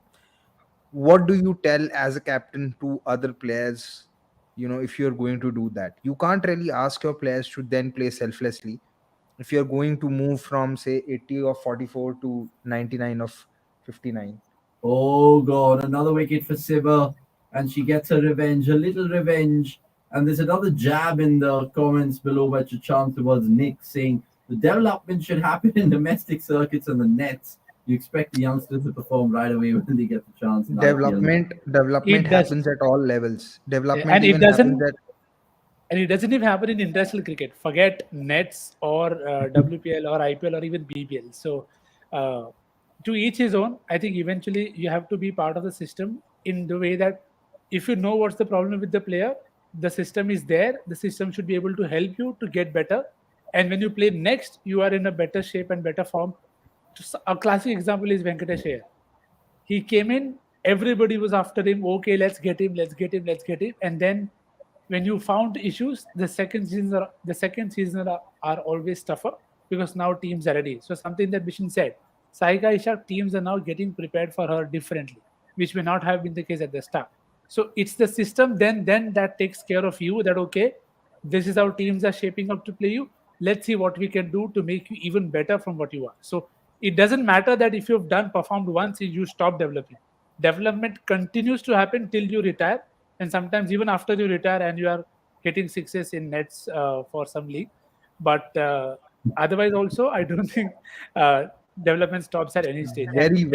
what do you tell as a captain to other players? If you're going to do that, you can't really ask your players to then play selflessly. If you're going to move from say 80 of 44 to 99 of 59. Oh God, another wicket for Siva, and she gets her revenge, a little revenge. And there's another jab in the comments below by Chachant towards Nick saying the development should happen in domestic circuits and the nets. You expect the youngsters to perform right away when they get the chance. in IPL. Development It does. happens at all levels. Development And it even doesn't- happens at And it doesn't even happen in international cricket. Forget nets or WPL or IPL or even BPL. So to each his own. I think eventually you have to be part of the system in the way that if you know what's the problem with the player, the system is there. The system should be able to help you to get better. And when you play next, you are in a better shape and better form. A classic example is Venkatesh Iyer. He came in, everybody was after him. Okay, let's get him, let's get him, let's get him. And then when you found issues, the second season are always tougher because now teams are ready. So something that Bishan said, Saika Ishak teams are now getting prepared for her differently, which may not have been the case at the start. So it's the system then that takes care of you. That okay, this is how teams are shaping up to play you. Let's see what we can do to make you even better from what you are. So it doesn't matter that if you've performed once, you stop developing. Development continues to happen till you retire, and sometimes even after you retire and you are hitting sixes in nets for some league. But otherwise, also, I don't think development stops at any stage. And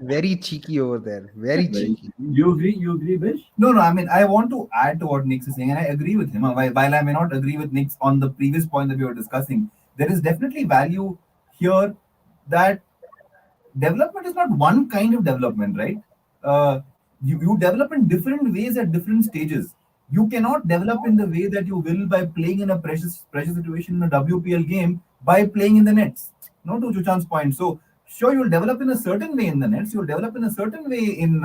Very cheeky over there. Very cheeky. You agree, Bish? No, I mean, I want to add to what Nick is saying, and I agree with him. While I may not agree with Nick on the previous point that we were discussing, there is definitely value here that development is not one kind of development, right? You develop in different ways at different stages. You cannot develop in the way that you will by playing in a pressure situation in a WPL game by playing in the nets. No, to Chuchan's point. So, sure, you'll develop in a certain way in the nets, you'll develop in a certain way in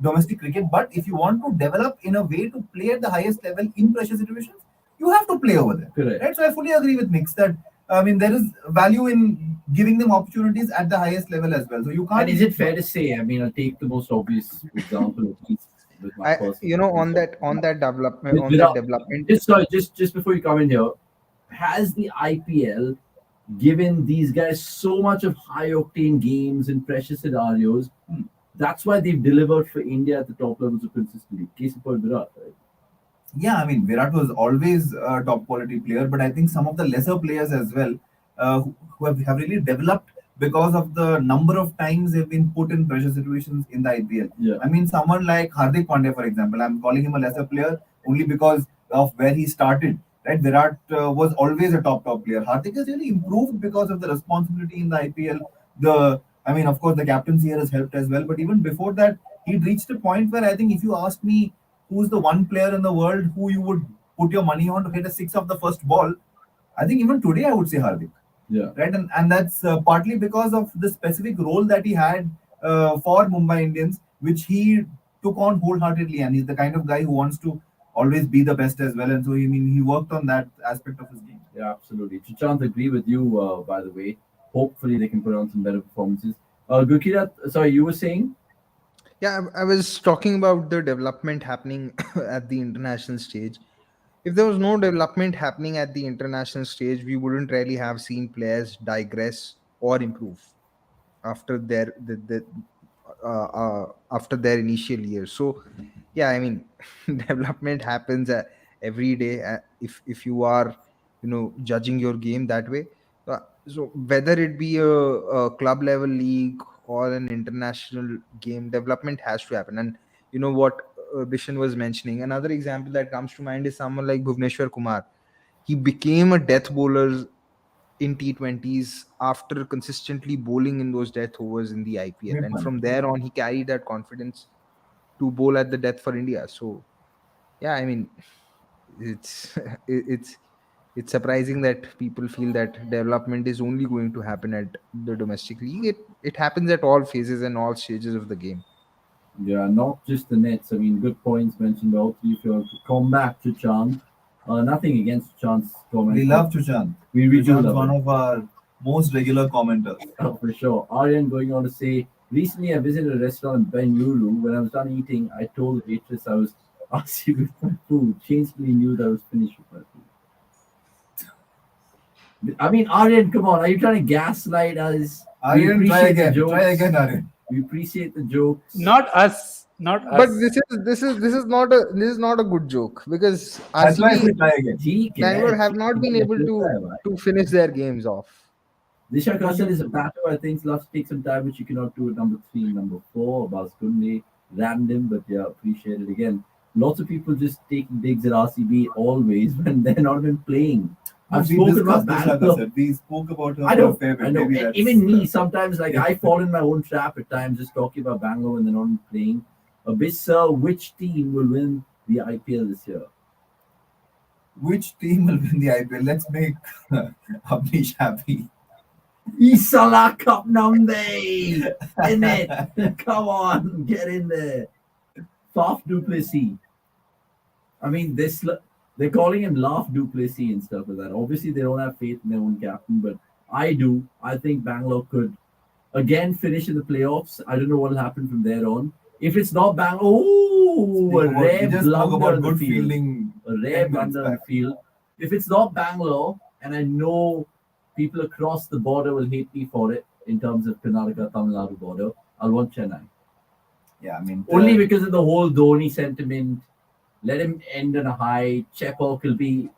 domestic cricket, but if you want to develop in a way to play at the highest level in pressure situations, you have to play over there. Correct. Right? So, I fully agree with Nick that I mean, there is value in giving them opportunities at the highest level as well. So you can't. And is it fair to say? I mean, I'll take the most obvious example of these with my personal. On that development, Just before you come in here, has the IPL given these guys so much of high octane games and pressure scenarios? That's why they've delivered for India at the top levels of consistency. Case in point, Virat, right? Yeah, I mean, Virat was always a top quality player, but I think some of the lesser players as well who have really developed because of the number of times they've been put in pressure situations in the IPL. Yeah. I mean, someone like Hardik Pandya, for example, I'm calling him a lesser player only because of where he started. Right, Virat was always a top player. Hardik has really improved because of the responsibility in the IPL. Of course, the captaincy here has helped as well. But even before that, he'd reached a point where I think if you ask me who's the one player in the world who you would put your money on to hit a six of the first ball, I think even today I would say Hardik. Yeah. Right, and that's partly because of the specific role that he had for Mumbai Indians, which he took on wholeheartedly, and he's the kind of guy who wants to always be the best as well. And so, he worked on that aspect of his game. Yeah, absolutely. Chuchant, agree with you, by the way. Hopefully they can put on some better performances. Gurkirat, sorry, you were saying? Yeah, I was talking about the development happening at the international stage. If there was no development happening at the international stage, we wouldn't really have seen players digress or improve after after their initial years. So, yeah, I mean, development happens every day. If you are, judging your game that way. So whether it be a club level league or an international game, development has to happen. And you know what Bishan was mentioning, another example that comes to mind is someone like Bhuvneshwar Kumar. He became a death bowler in T20s after consistently bowling in those death overs in the IPL, and from there on he carried that confidence to bowl at the death for India. So yeah, I mean, it's it's surprising that people feel that development is only going to happen at the domestic league. It happens at all phases and all stages of the game. Yeah, not just the nets. I mean, good points mentioned by all three of you. To come back to Chand, nothing against Chand's comment. We love Chuchan. We do Chuchan's love one him. of our most regular commenters. Oh, for sure. Aryan going on to say, recently I visited a restaurant in Bengaluru. When I was done eating, I told the waitress I was asking with my food. She instantly knew that I was finished with my food. I mean, Aryan, come on. Are you trying to gaslight us? Aryan, try again, Aryan. We appreciate the jokes. Not us. But this is not a good joke, because That's why I RCB said try again. Bangalore have not been able to finish their games off. Disha Kaushal is a batter. I think loves to take some time, which you cannot do at number 3, number 4. Baskunde, random, but yeah, appreciate it again. Lots of people just taking digs at RCB always when they're not even playing. I've We spoken discussed about this, like I Bangalore. said. We spoke about her I for a know, fair bit. I know. Maybe that's Even me, sometimes like yeah. I fall in my own trap at times, just talking about Bangalore when they're not playing. Bis, sir, which team will win the IPL this year? Which team will win the IPL? Let's make Abnish happy. Isala Cup Namde! In it! Come on, get in there. Faf Duplessis. I mean, they're calling him Laugh Duplessis and stuff like that. Obviously, they don't have faith in their own captain, but I do. I think Bangalore could again finish in the playoffs. I don't know what will happen from there on. If it's not Bangalore, oh, a We rare just spoke blunder about in the good field. fielding A rare 10 minutes blunder in the back. field. If it's not Bangalore, and I know people across the border will hate me for it in terms of Karnataka Tamil Nadu border, I'll want Chennai. Yeah, I mean, Only because of the whole Dhoni sentiment. Let him end on a high. Chepak will be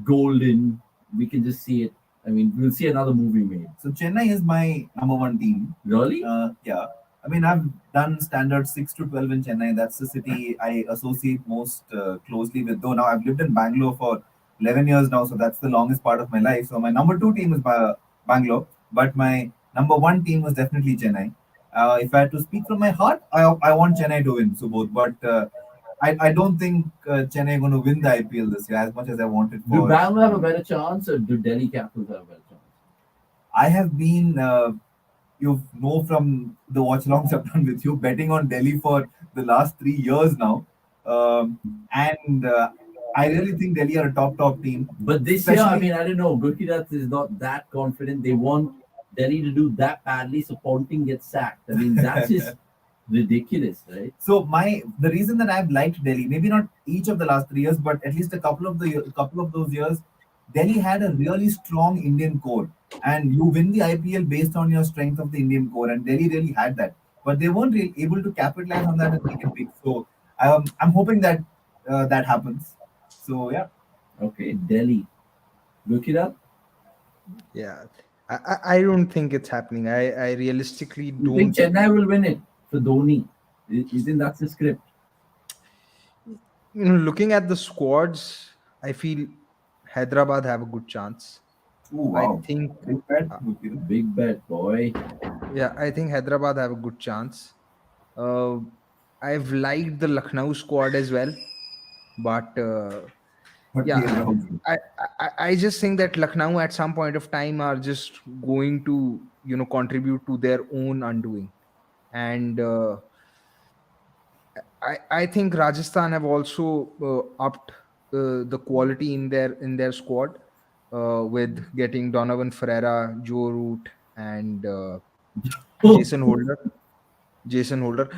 golden. We can just see it. I mean, we'll see another movie made. so Chennai is my number one team. Really? Yeah. I mean, I've done standard 6 to 12 in Chennai. That's the city I associate most closely with. Though now I've lived in Bangalore for 11 years now, so that's the longest part of my life. So my number two team is Bangalore, but my number one team was definitely Chennai. If I had to speak from my heart, I want Chennai to win, so both. But I don't think Chennai are going to win the IPL this year as much as I wanted Do for. Bangalore have a better chance, or do Delhi Capitals have a better chance? I have been, you know, from the watchalongs I've done with you, betting on Delhi for the last 3 years now. And I really think Delhi are a top team. But this year, I Especially, mean, I don't know. Gurkirat is not that confident. They want Delhi to do that badly, so Ponting gets sacked. I mean, that's just ridiculous, right? so the reason that I've liked Delhi, maybe not each of the last 3 years, but at least a couple of those years, Delhi had a really strong Indian core, and you win the IPL based on your strength of the Indian core, and Delhi really had that, but they weren't really able to capitalize on that and make it big. So I'm hoping that that happens. So yeah, Okay, Delhi. Gurkirat, Yeah, I don't think it's happening. I realistically you think don't. Chennai will win it for Dhoni? You think that's the script? Looking at the squads, I feel Hyderabad have a good chance. oh I wow, think, big bet, uh, Gurkeerat. Big bet, boy. yeah, I think Hyderabad have a good chance. Uh, I've liked the Lucknow squad as well, but But yeah, KL I just think that Lucknow at some point of time are just going to contribute to their own undoing, and I think Rajasthan have also upped the quality in their squad with getting Donovan Ferreira, Joe Root, and Jason Holder. Jason Holder.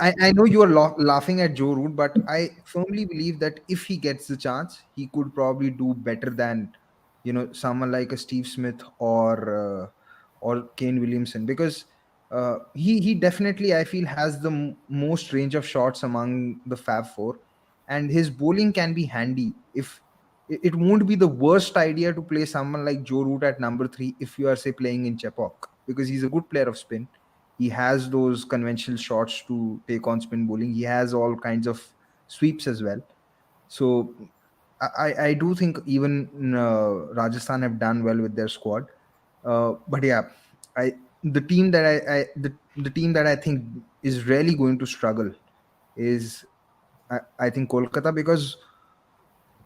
I know you are laughing at Joe Root, but I firmly believe that if he gets the chance, he could probably do better than someone like a Steve Smith or Kane Williamson, because he definitely, I feel, has the most range of shots among the Fab Four, and his bowling can be handy. If it won't be the worst idea to play someone like Joe Root at number three if you are, say, playing in Chepauk, because he's a good player of spin. He has those conventional shots to take on spin bowling. He has all kinds of sweeps as well. So I do think even Rajasthan have done well with their squad. But yeah, I the team that the team that I think is really going to struggle is I think Kolkata, because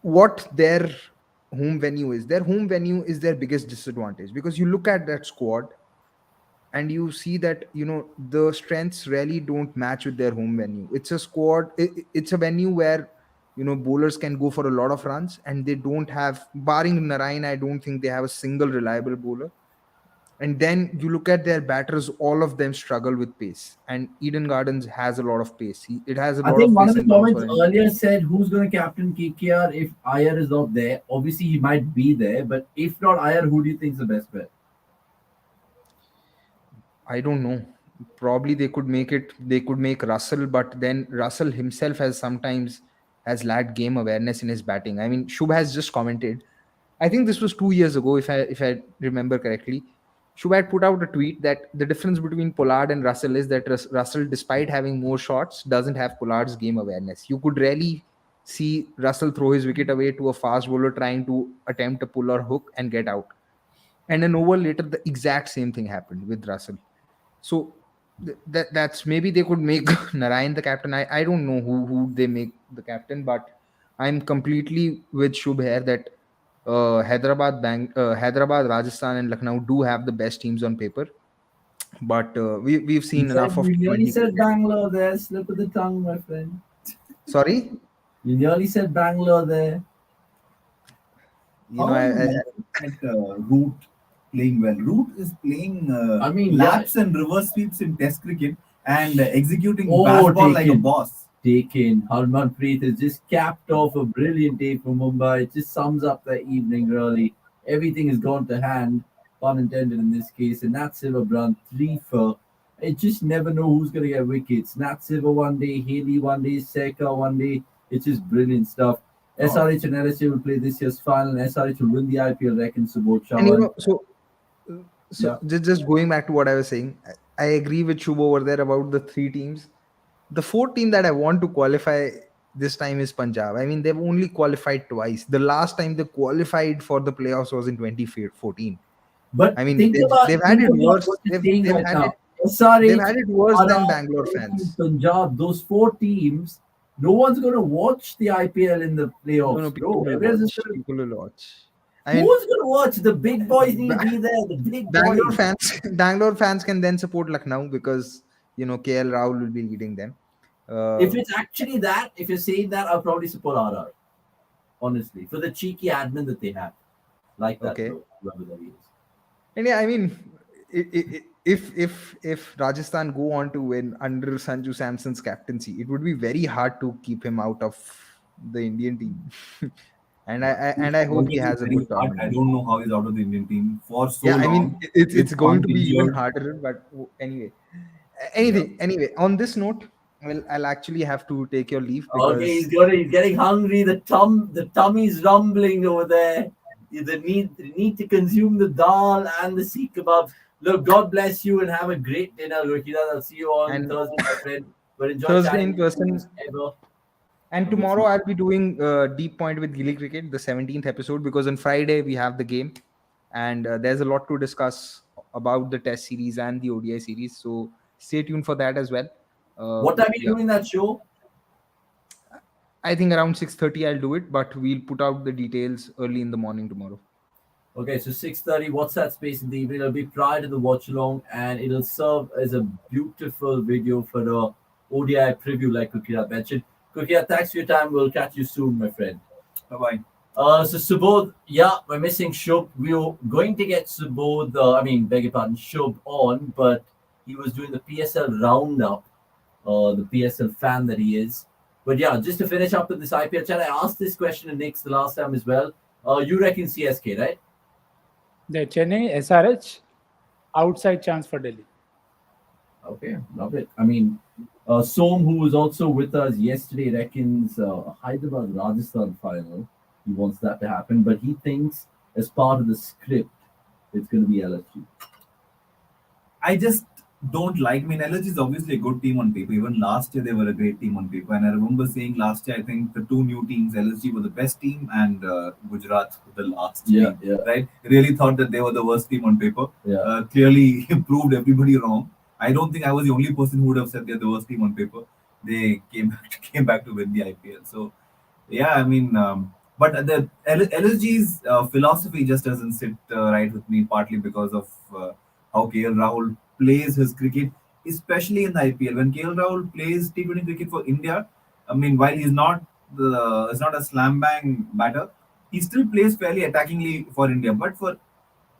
what their home venue is their biggest disadvantage, because you look at that squad and you see that the strengths really don't match with their home venue. It's a squad, it's a venue where bowlers can go for a lot of runs, and they don't have, barring Narayan, I don't think they have a single reliable bowler. And then you look at their batters, all of them struggle with pace, and Eden Gardens has a lot of pace. It has a I lot think of one of pace the in bounce comments for any. earlier said who's going to captain KKR if Iyer is not there. Obviously, he might be there, but if not Iyer, who do you think is the best bet? I don't know. Probably they could make it. They could make Russell, but then Russell himself has lacked game awareness in his batting. I mean, Shubh has just commented. I think this was 2 years ago, if I remember correctly. Shubh had put out a tweet that the difference between Pollard and Russell is that Russell, despite having more shots, doesn't have Pollard's game awareness. You could really see Russell throw his wicket away to a fast bowler trying to attempt a pull or hook and get out. And an over later, the exact same thing happened with Russell. So that's maybe they could make Narayan the captain. I don't know who they make the captain, but I'm completely with Shubh here that Hyderabad, Rajasthan, and Lucknow do have the best teams on paper. But we've seen enough of You nearly T20 said cricket. Bangalore there. Slip of the tongue, my friend. Sorry, You nearly said Bangalore there. you know, How are you at Root playing well? Root is playing I mean, laps and reverse sweeps in Test cricket and executing Oh, baseball like a taken. boss. Taken. Harmanpreet has just capped off a brilliant day for Mumbai. It just sums up the evening, really. Everything has gone to hand, pun intended in this case. And Nat Silverbrand, 3 for. I just never know who's going to get wickets. Nat Silver one day, Haley one day, Seka one day. It's just brilliant stuff. Oh. SRH and LSA will play this year's final. And SRH will win the IPL, reckons Subodh and you Chavan. know, so just going back to what I was saying, I agree with Shubh over there about the three teams. The fourth team that I want to qualify this time is Punjab. I mean, they've only qualified twice. The last time they qualified for the playoffs was in 2014. But I mean, think they've had it about worse. what you're They've, saying they've right had now. it. Sorry, They've had it worse than Bangalore fans. Punjab, those 4 teams, no one's going to watch the IPL in the playoffs, No, bro. people will Everyone's watch. just gonna, People will watch. I mean, who's going to watch? The big boys need to be there. The big Bangalore boys. fans, Bangalore fans can then support Lucknow because KL Rahul will be leading them. If it's actually that, if you're saying that, I'll probably support RR. Honestly, for the cheeky admin that they have, like that, Okay. bro, whoever that is. And yeah, I mean, if Rajasthan go on to win under Sanju Samson's captaincy, it would be very hard to keep him out of the Indian team. and I hope he has a Very good hard. I tournament. don't know how he's out of the Indian team for so Yeah, I long. mean, it's with going to be even injured. harder. But anyway, anyway, on this note, well, I'll actually have to take your leave because Okay, he's getting hungry. The tummy's rumbling over there. The need to consume the dal and the seekh kebabs. Look, God bless you and have a great dinner, Rokida. I'll see you on And Thursday, my friend. But enjoy Thursday in chatting with you person. as ever. And tomorrow I'll be doing Deep Point with Gilly Cricket, the 17th episode, because on Friday we have the game, and there's a lot to discuss about the Test series and the ODI series. So stay tuned for that as well. What time are you doing that show? I think around 6:30 I'll do it, but we'll put out the details early in the morning tomorrow. Okay, so 6:30. What's that space in the evening? It'll be prior to the watch along, and it'll serve as a beautiful video for the ODI preview, like Kukia mentioned. Kukia, thanks for your time. We'll catch you soon, my friend. Bye bye. So Subodh, yeah, we're missing Shubh. We were going to get Subodh, beg your pardon, Shubh on, but he was doing the PSL roundup, the PSL fan that he is. But yeah, just to finish up with this IPL chat, I asked this question to Nick's the last time as well. You reckon CSK, right? The Chennai SRH, outside chance for Delhi. Okay, love it. I mean, Som, who was also with us yesterday, reckons Hyderabad Rajasthan final. He wants that to happen, but he thinks as part of the script, it's going to be LSG. I just don't like. I mean, LSG is obviously a good team on paper. Even last year, they were a great team on paper. And I remember saying last year, I think the two new teams, LSG were the best team and Gujarat the last team. Yeah. Right? Really thought that they were the worst team on paper. Yeah. Clearly proved everybody wrong. I don't think I was the only person who would have said they're the worst team on paper. They came back to win the IPL. So, yeah, I mean, but the LSG's philosophy just doesn't sit right with me, partly because of how KL Rahul plays his cricket, especially in the IPL. When KL Rahul plays T20 cricket for India, I mean, while he's not a slam bang batter, he still plays fairly attackingly for India. But for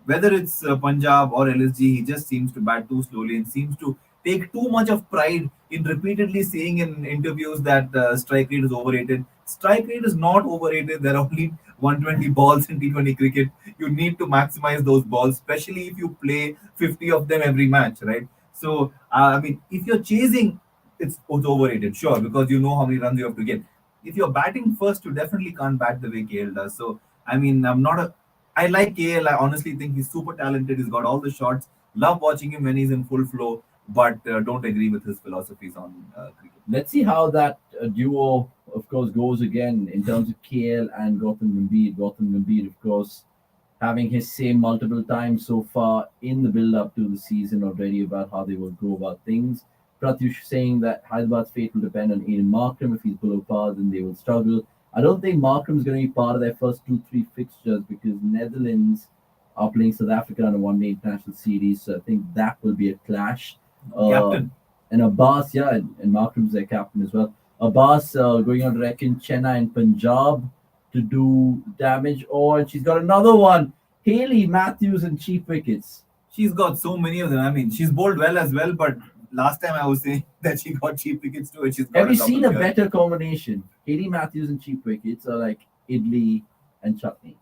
whether it's Punjab or LSG, he just seems to bat too slowly and seems to take too much of pride in repeatedly saying in interviews that strike rate is overrated. Strike rate is not overrated. There are only 120 balls in T20 cricket. You need to maximize those balls, especially if you play 50 of them every match, right? So, I mean, if you're chasing, it's overrated, sure, because you know how many runs you have to get. If you're batting first, you definitely can't bat the way KL does. So, I mean, I like KL. I honestly think he's super talented. He's got all the shots. Love watching him when he's in full flow, but don't agree with his philosophies on cricket. Let's see how that duo of course, goes again in terms of KL and Gautam Gambhir. Gautam Gambhir, of course, having his say multiple times so far in the build-up to the season already about how they will go about things. Pratyush saying that Hyderabad's fate will depend on Aiden Markram. If he's below par, then they will struggle. I don't think Markram's going to be part of their first 2-3 fixtures because Netherlands are playing South Africa in a one-day international series. So I think that will be a clash. Captain. And Abbas, yeah, and Markram's their captain as well. Abbas going on to reckon Chennai and Punjab to do damage. Oh, and she's got another one. Haley Matthews and cheap wickets. She's got so many of them. I mean, she's bowled well as well, but last time I was saying that she got cheap wickets too. And she's got Have you double seen a here. better combination? Haley Matthews and cheap wickets are like idli and chutney.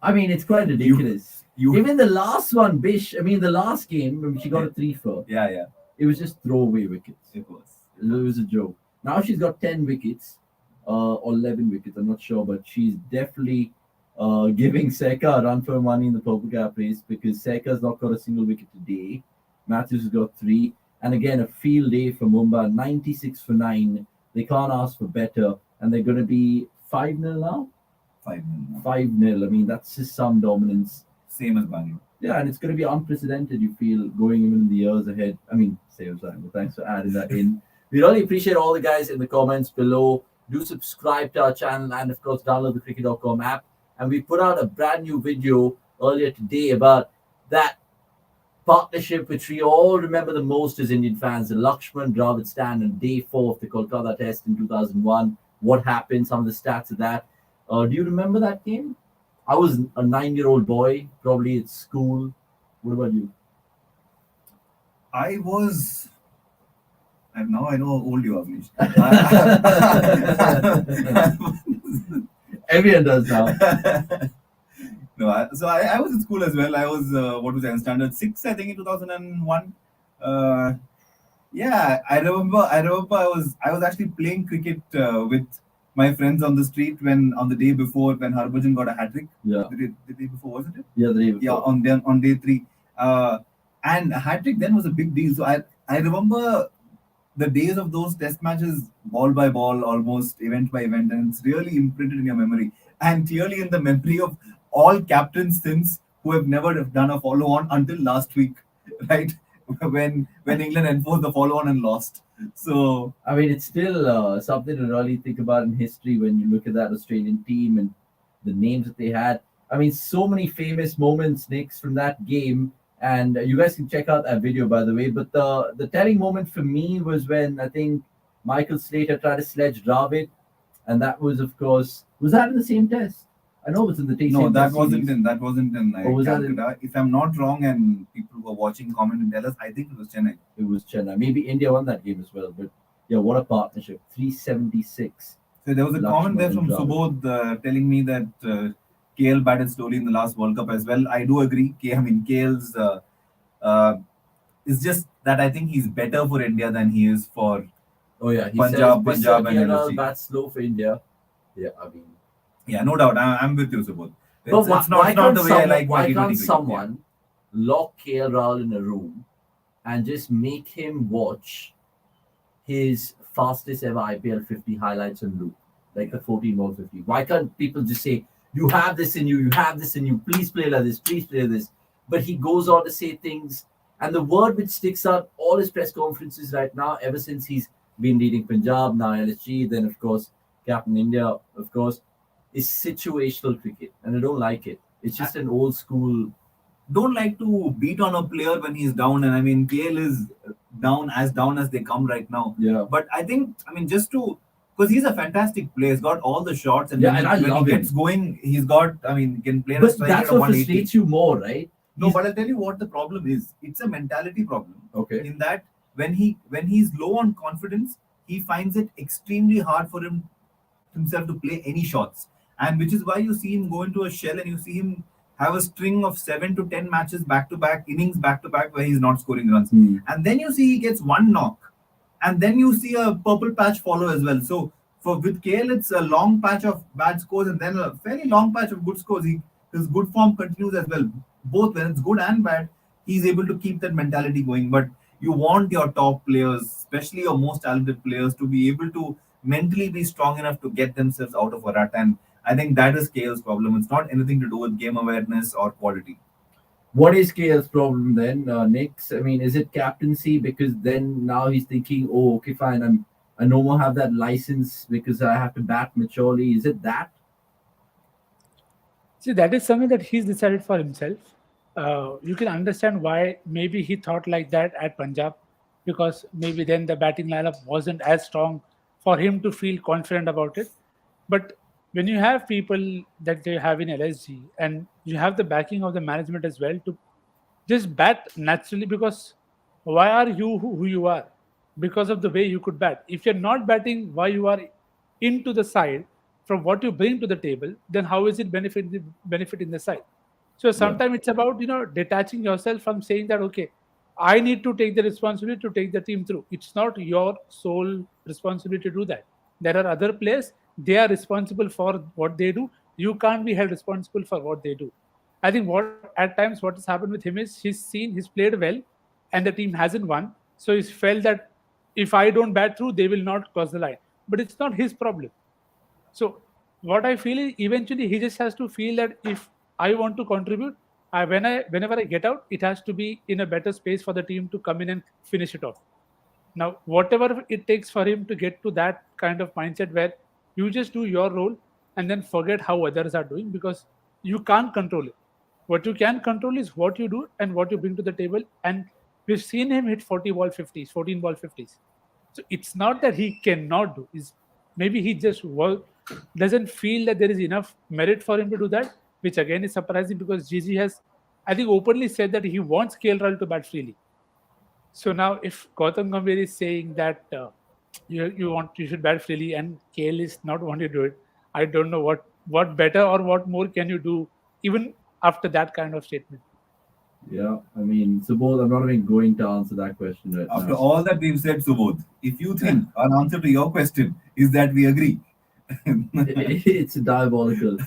I mean, it's quite ridiculous. Even the last one, Bish, I mean, the last game, when she got a 3-4, Yeah. it was just throwaway wickets. It was. It was a joke. Now she's got 10 wickets or 11 wickets, I'm not sure, but she's definitely giving Seka a run for money in the Purple Cap race because Seka's not got a single wicket today. Matthews has got 3. And again, a field day for Mumbai, 96 for 9. They can't ask for better. And they're going to be 5-0 now? 5-0. 5-0. I mean, that's just some dominance. Same as Bangalore. Yeah, and it's going to be unprecedented, you feel, going even in the years ahead. I mean, same time, but thanks for adding that in. We really appreciate all the guys in the comments below. Do subscribe to our channel and, of course, download the cricket.com app. And we put out a brand new video earlier today about that partnership which we all remember the most as Indian fans, the Lakshman Dravid stand on day 4 of the Kolkata test in 2001. What happened, some of the stats of that. Do you remember that game? I was a 9-year-old boy, probably at school. What about you? I was. And now I know how old you are, Manish. Everyone does now. No, I was in school as well. I was what was I in standard 6, I think, in 2001. Yeah, I remember. I was actually playing cricket with my friends on the street on the day before when Harbhajan got a hat trick. Yeah. The day before, wasn't it? Yeah, the day before. Yeah, on day 3. And a hat trick then was a big deal. So I remember the days of those test matches, ball by ball, almost event by event, and it's really imprinted in your memory and clearly in the memory of all captains since who have never done a follow-on until last week, right? when England enforced the follow-on and lost. So I mean, it's still something to really think about in history when you look at that Australian team and the names that they had. I mean, so many famous moments, Nicks, from that game. And you guys can check out that video, by the way. But the telling moment for me was when I think Michael Slater tried to sledge Dravid. And that was, of course, was that in the same test? I know it was in the T20. no, that wasn't in Or was that in- Calcutta. If I'm not wrong, and people who are watching comment and tell us, I think it was Chennai. It was Chennai. Maybe India won that game as well. But yeah, what a partnership. 376. So there was a comment there from Lakshman and Subodh telling me that KL batted slowly in the last World Cup as well. I do agree. KL's it's just that I think he's better for India than he is for. Oh, yeah. He Punjab says, and KL LSG. bats slow for India. Yeah, I mean. Yeah, no doubt. I'm with you, Subodh. But It's not the way I like why my T20 can't cricket. someone lock KL Rahul in a room and just make him watch his fastest ever IPL 50 highlights on loop, like the 14 ball 50? Why can't people just say, you have this in you, please play like this, please play like this? But he goes on to say things, and the word which sticks out all his press conferences right now, ever since he's been leading Punjab, now LSG, then of course Captain India, of course, is situational cricket, and I don't like it. It's just an old school. Don't like to beat on a player when he's down, and I mean KL is down as they come right now. Yeah. But I think, I mean, just to, because he's a fantastic player, he's got all the shots, and Yeah, when, and I when love he gets him. going, he's got, I mean, can play a But strike that's at a what 180. frustrates you more, right? No, but I'll tell you what the problem is. It's a mentality problem. Okay. In that when he's low on confidence, he finds it extremely hard for himself to play any shots. And which is why you see him go into a shell and you see him have a string of 7 to 10 matches back-to-back, innings back-to-back where he's not scoring runs. And then you see he gets one knock. And then you see a purple patch follow as well. So with KL, it's a long patch of bad scores and then a fairly long patch of good scores. His good form continues as well. Both when it's good and bad, he's able to keep that mentality going. But you want your top players, especially your most talented players, to be able to mentally be strong enough to get themselves out of a rut. And I think that is KL's problem. It's not anything to do with game awareness or quality. What is KL's problem then, Nick's? I mean, is it captaincy? Because then now he's thinking, oh, okay, fine, I no more have that license because I have to bat maturely. Is it that? See, that is something that he's decided for himself. You can understand why maybe he thought like that at Punjab, because maybe then the batting lineup wasn't as strong for him to feel confident about it. But when you have people that they have in LSG and you have the backing of the management as well to just bat naturally, because why are you who you are? Because of the way you could bat. If you're not batting, why you are into the side from what you bring to the table, then how is it benefiting the side? So Yeah, sometimes it's about detaching yourself from saying that, okay, I need to take the responsibility to take the team through. It's not your sole responsibility to do that. There are other players, they are responsible for what they do. You can't be held responsible for what they do. I think what at times what has happened with him is he's played well and the team hasn't won. So he's felt that if I don't bat through, they will not cross the line. But it's not his problem. So what I feel is eventually he just has to feel that if I want to contribute, whenever I get out, it has to be in a better space for the team to come in and finish it off. Now, whatever it takes for him to get to that kind of mindset where you just do your role and then forget how others are doing, because you can't control it. What you can control is what you do and what you bring to the table. And we've seen him hit 40 ball 50s, 14 ball 50s. So it's not that he cannot do. Is maybe he just doesn't feel that there is enough merit for him to do that, which again is surprising because Gigi has, I think, openly said that he wants KL Rahul to bat freely. So now, if Gautam Gambhir is saying that you should bat freely and KL is not wanting to do it, I don't know what better or what more can you do even after that kind of statement. yeah. I mean, Subodh, I'm not even going to answer that question right After now. all that we've said, Subodh, if you think our answer to your question is that we agree, It's diabolical.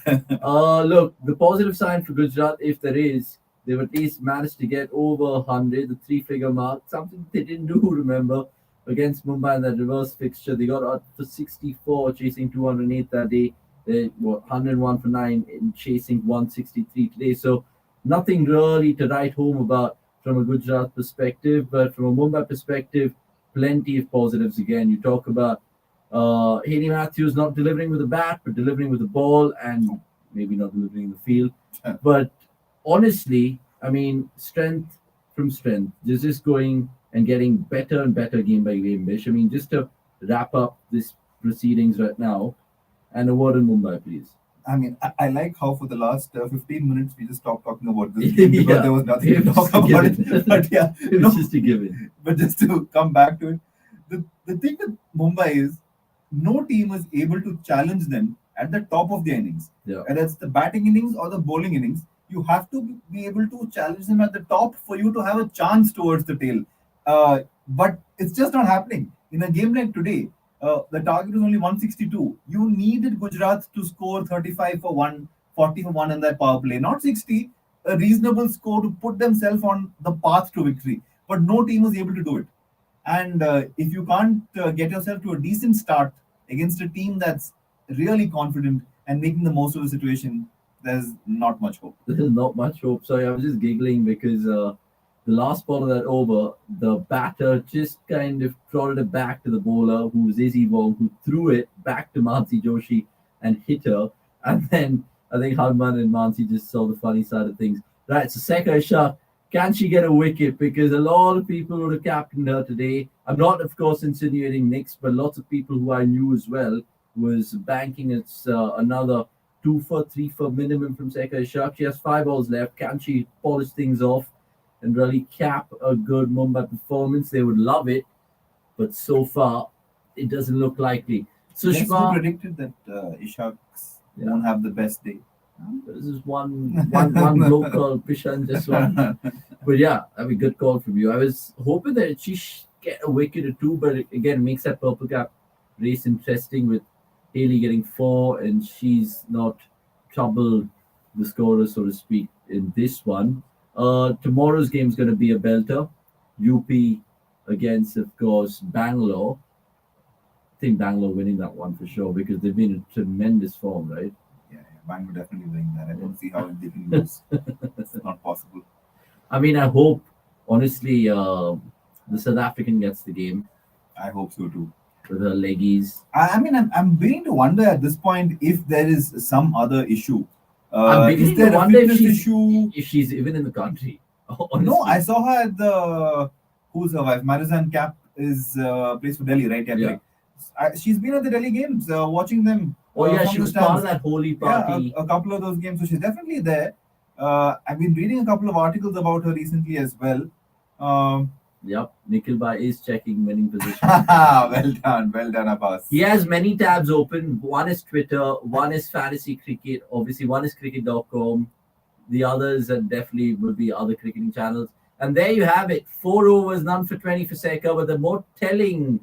Look, the positive sign for Gujarat, if there is, they've at least managed to get over 100, the three-figure mark, something they didn't do, remember, against Mumbai in that reverse fixture. They got out for 64, chasing 208 that day. They were 101 for 9 in chasing 163 today. So nothing really to write home about from a Gujarat perspective, but from a Mumbai perspective, plenty of positives again. You talk about Haley Matthews not delivering with the bat, but delivering with the ball, and maybe not delivering in the field. But honestly, I mean, strength from strength. Just going and getting better and better game by game, Bish. I mean, just to wrap up this proceedings right now, and a word in Mumbai, please. I mean, I like how for the last 15 minutes we just stopped talking about this game because there was nothing It to was talk just a about it. given. But yeah, It no, was just a given. but just to come back to it, the thing with Mumbai is no team is able to challenge them at the top of the innings. Yeah. Whether it's the batting innings or the bowling innings, you have to be able to challenge them at the top for you to have a chance towards the tail. But it's just not happening. In a game like today, the target was only 162. You needed Gujarat to score 35 for 1, 40 for 1 in that power play, not 60, a reasonable score to put themselves on the path to victory. But no team was able to do it. And if you can't get yourself to a decent start against a team that's really confident and making the most of the situation, there's not much hope. There's not much hope. Sorry, I was just giggling because the last ball of that over, the batter just kind of trotted it back to the bowler, who was Izzy Wong, who threw it back to Mansi Joshi and hit her. And then I think Harman and Mansi just saw the funny side of things. Right, so Sekar Shah, can she get a wicket? Because a lot of people would have captained her today. I'm not, of course, insinuating Knicks, but lots of people who I knew as well was banking it's another 2 for 3 for minimum from Sekar Shah. She has 5 balls left. Can she polish things off and really cap a good Mumbai performance? They would love it, but so far it doesn't look likely. Guess who Sushma, predicted that Ishaq yeah, won't have the best day? this is one local Pishan just one. But yeah, I mean, good call from you. I was hoping that she get a wicket or two, but it, again, makes that purple cap race interesting with Haley getting 4, and she's not troubled the scorer, so to speak, in this one. Tomorrow's game is going to be a belter. UP against, of course, Bangalore. think Bangalore winning that one for sure because they've been in tremendous form, right? Yeah, Bangalore definitely winning that. I don't see how they can lose. It's not possible. I mean, I hope, honestly, the South African gets the game I hope so too. with her leggies. I mean, I'm beginning to wonder at this point if there is some other issue. I'm Is beginning to there a wonder fitness issue? if she's even in the country. Honestly. No, I saw her at the who's her wife? Marizan Cap is plays for Delhi, right? Yeah, Yeah. correct. She's been at the Delhi games, watching them. Oh yeah, from she the was part stands. of that holy Yeah, party. a couple of those games, so she's definitely there. I've been reading a couple of articles about her recently as well. Yep, Nikhil Bhai is checking winning position. Well done, Abbas. He has many tabs open. One is Twitter, one is fantasy cricket, obviously one is cricket.com. The others are definitely will be other cricketing channels. And there you have it. 4 overs, none for 20 for Sekar, but the more telling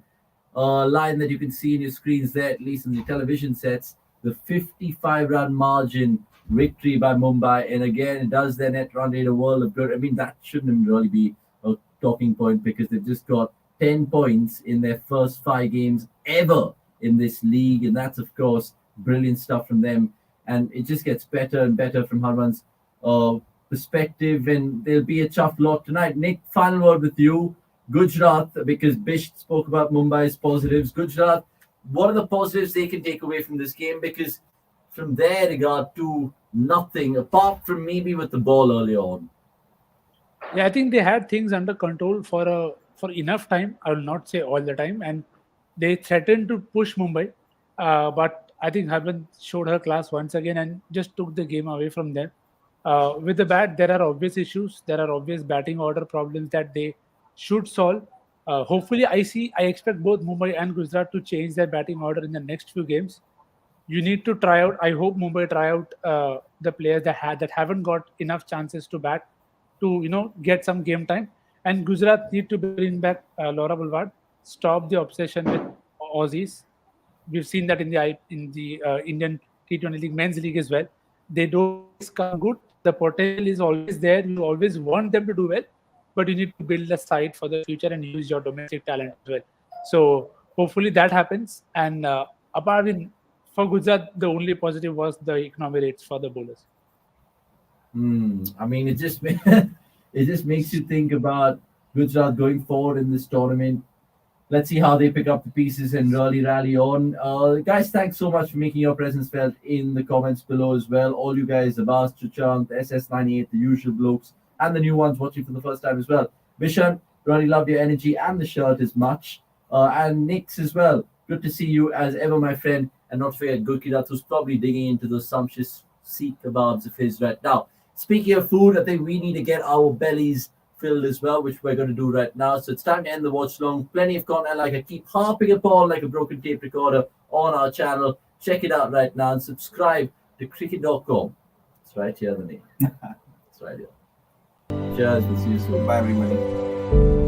line that you can see in your screens there, at least in the television sets, the 55-run margin victory by Mumbai. And again, it does their net run rate a world of good. I mean, that shouldn't really be a talking point because they've just got 10 points in their first 5 games ever in this league. And that's, of course, brilliant stuff from them. And it just gets better and better from Harman's perspective. And there'll be a tough lot tonight. Nick, final word with you. Gujarat, because Bish spoke about Mumbai's positives. Gujarat, what are the positives they can take away from this game? Because from there they got to nothing, apart from maybe with the ball early on. Yeah, I think they had things under control for enough time. I will not say all the time, and they threatened to push Mumbai, but I think Harman showed her class once again and just took the game away from them. With the bat, there are obvious issues. There are obvious batting order problems that they should solve. Hopefully, I expect both Mumbai and Gujarat to change their batting order in the next few games. You need to try out. I hope Mumbai try out the players that haven't got enough chances to bat to get some game time. And Gujarat need to bring back Laura Bulward, stop the obsession with Aussies. We've seen that in the Indian T20 League, men's league as well. They don't always come good. The potential is always there. You always want them to do well, but you need to build a side for the future and use your domestic talent as well. So hopefully that happens. And apart for Gujarat, the only positive was the economy rates for the bowlers. I mean, it just it just makes you think about Gujarat going forward in this tournament. Let's see how they pick up the pieces and really rally on. Guys, thanks so much for making your presence felt in the comments below as well. All you guys, Abbas, Chuchant, SS98, the usual blokes, and the new ones watching for the first time as well. Vishan, really love your energy and the shirt as much. And Nix as well. Good to see you as ever, my friend. And not forget Gurkirat, who's probably digging into those sumptuous Sikh kebabs of his right now. Speaking of food, I think we need to get our bellies filled as well, which we're going to do right now. So it's time to end the watch long. Plenty of content, like I keep harping upon like a broken tape recorder on our channel. Check it out right now and subscribe to cricket.com. It's right here, the name. It's right here. Cheers. We'll see you soon. Bye, everybody.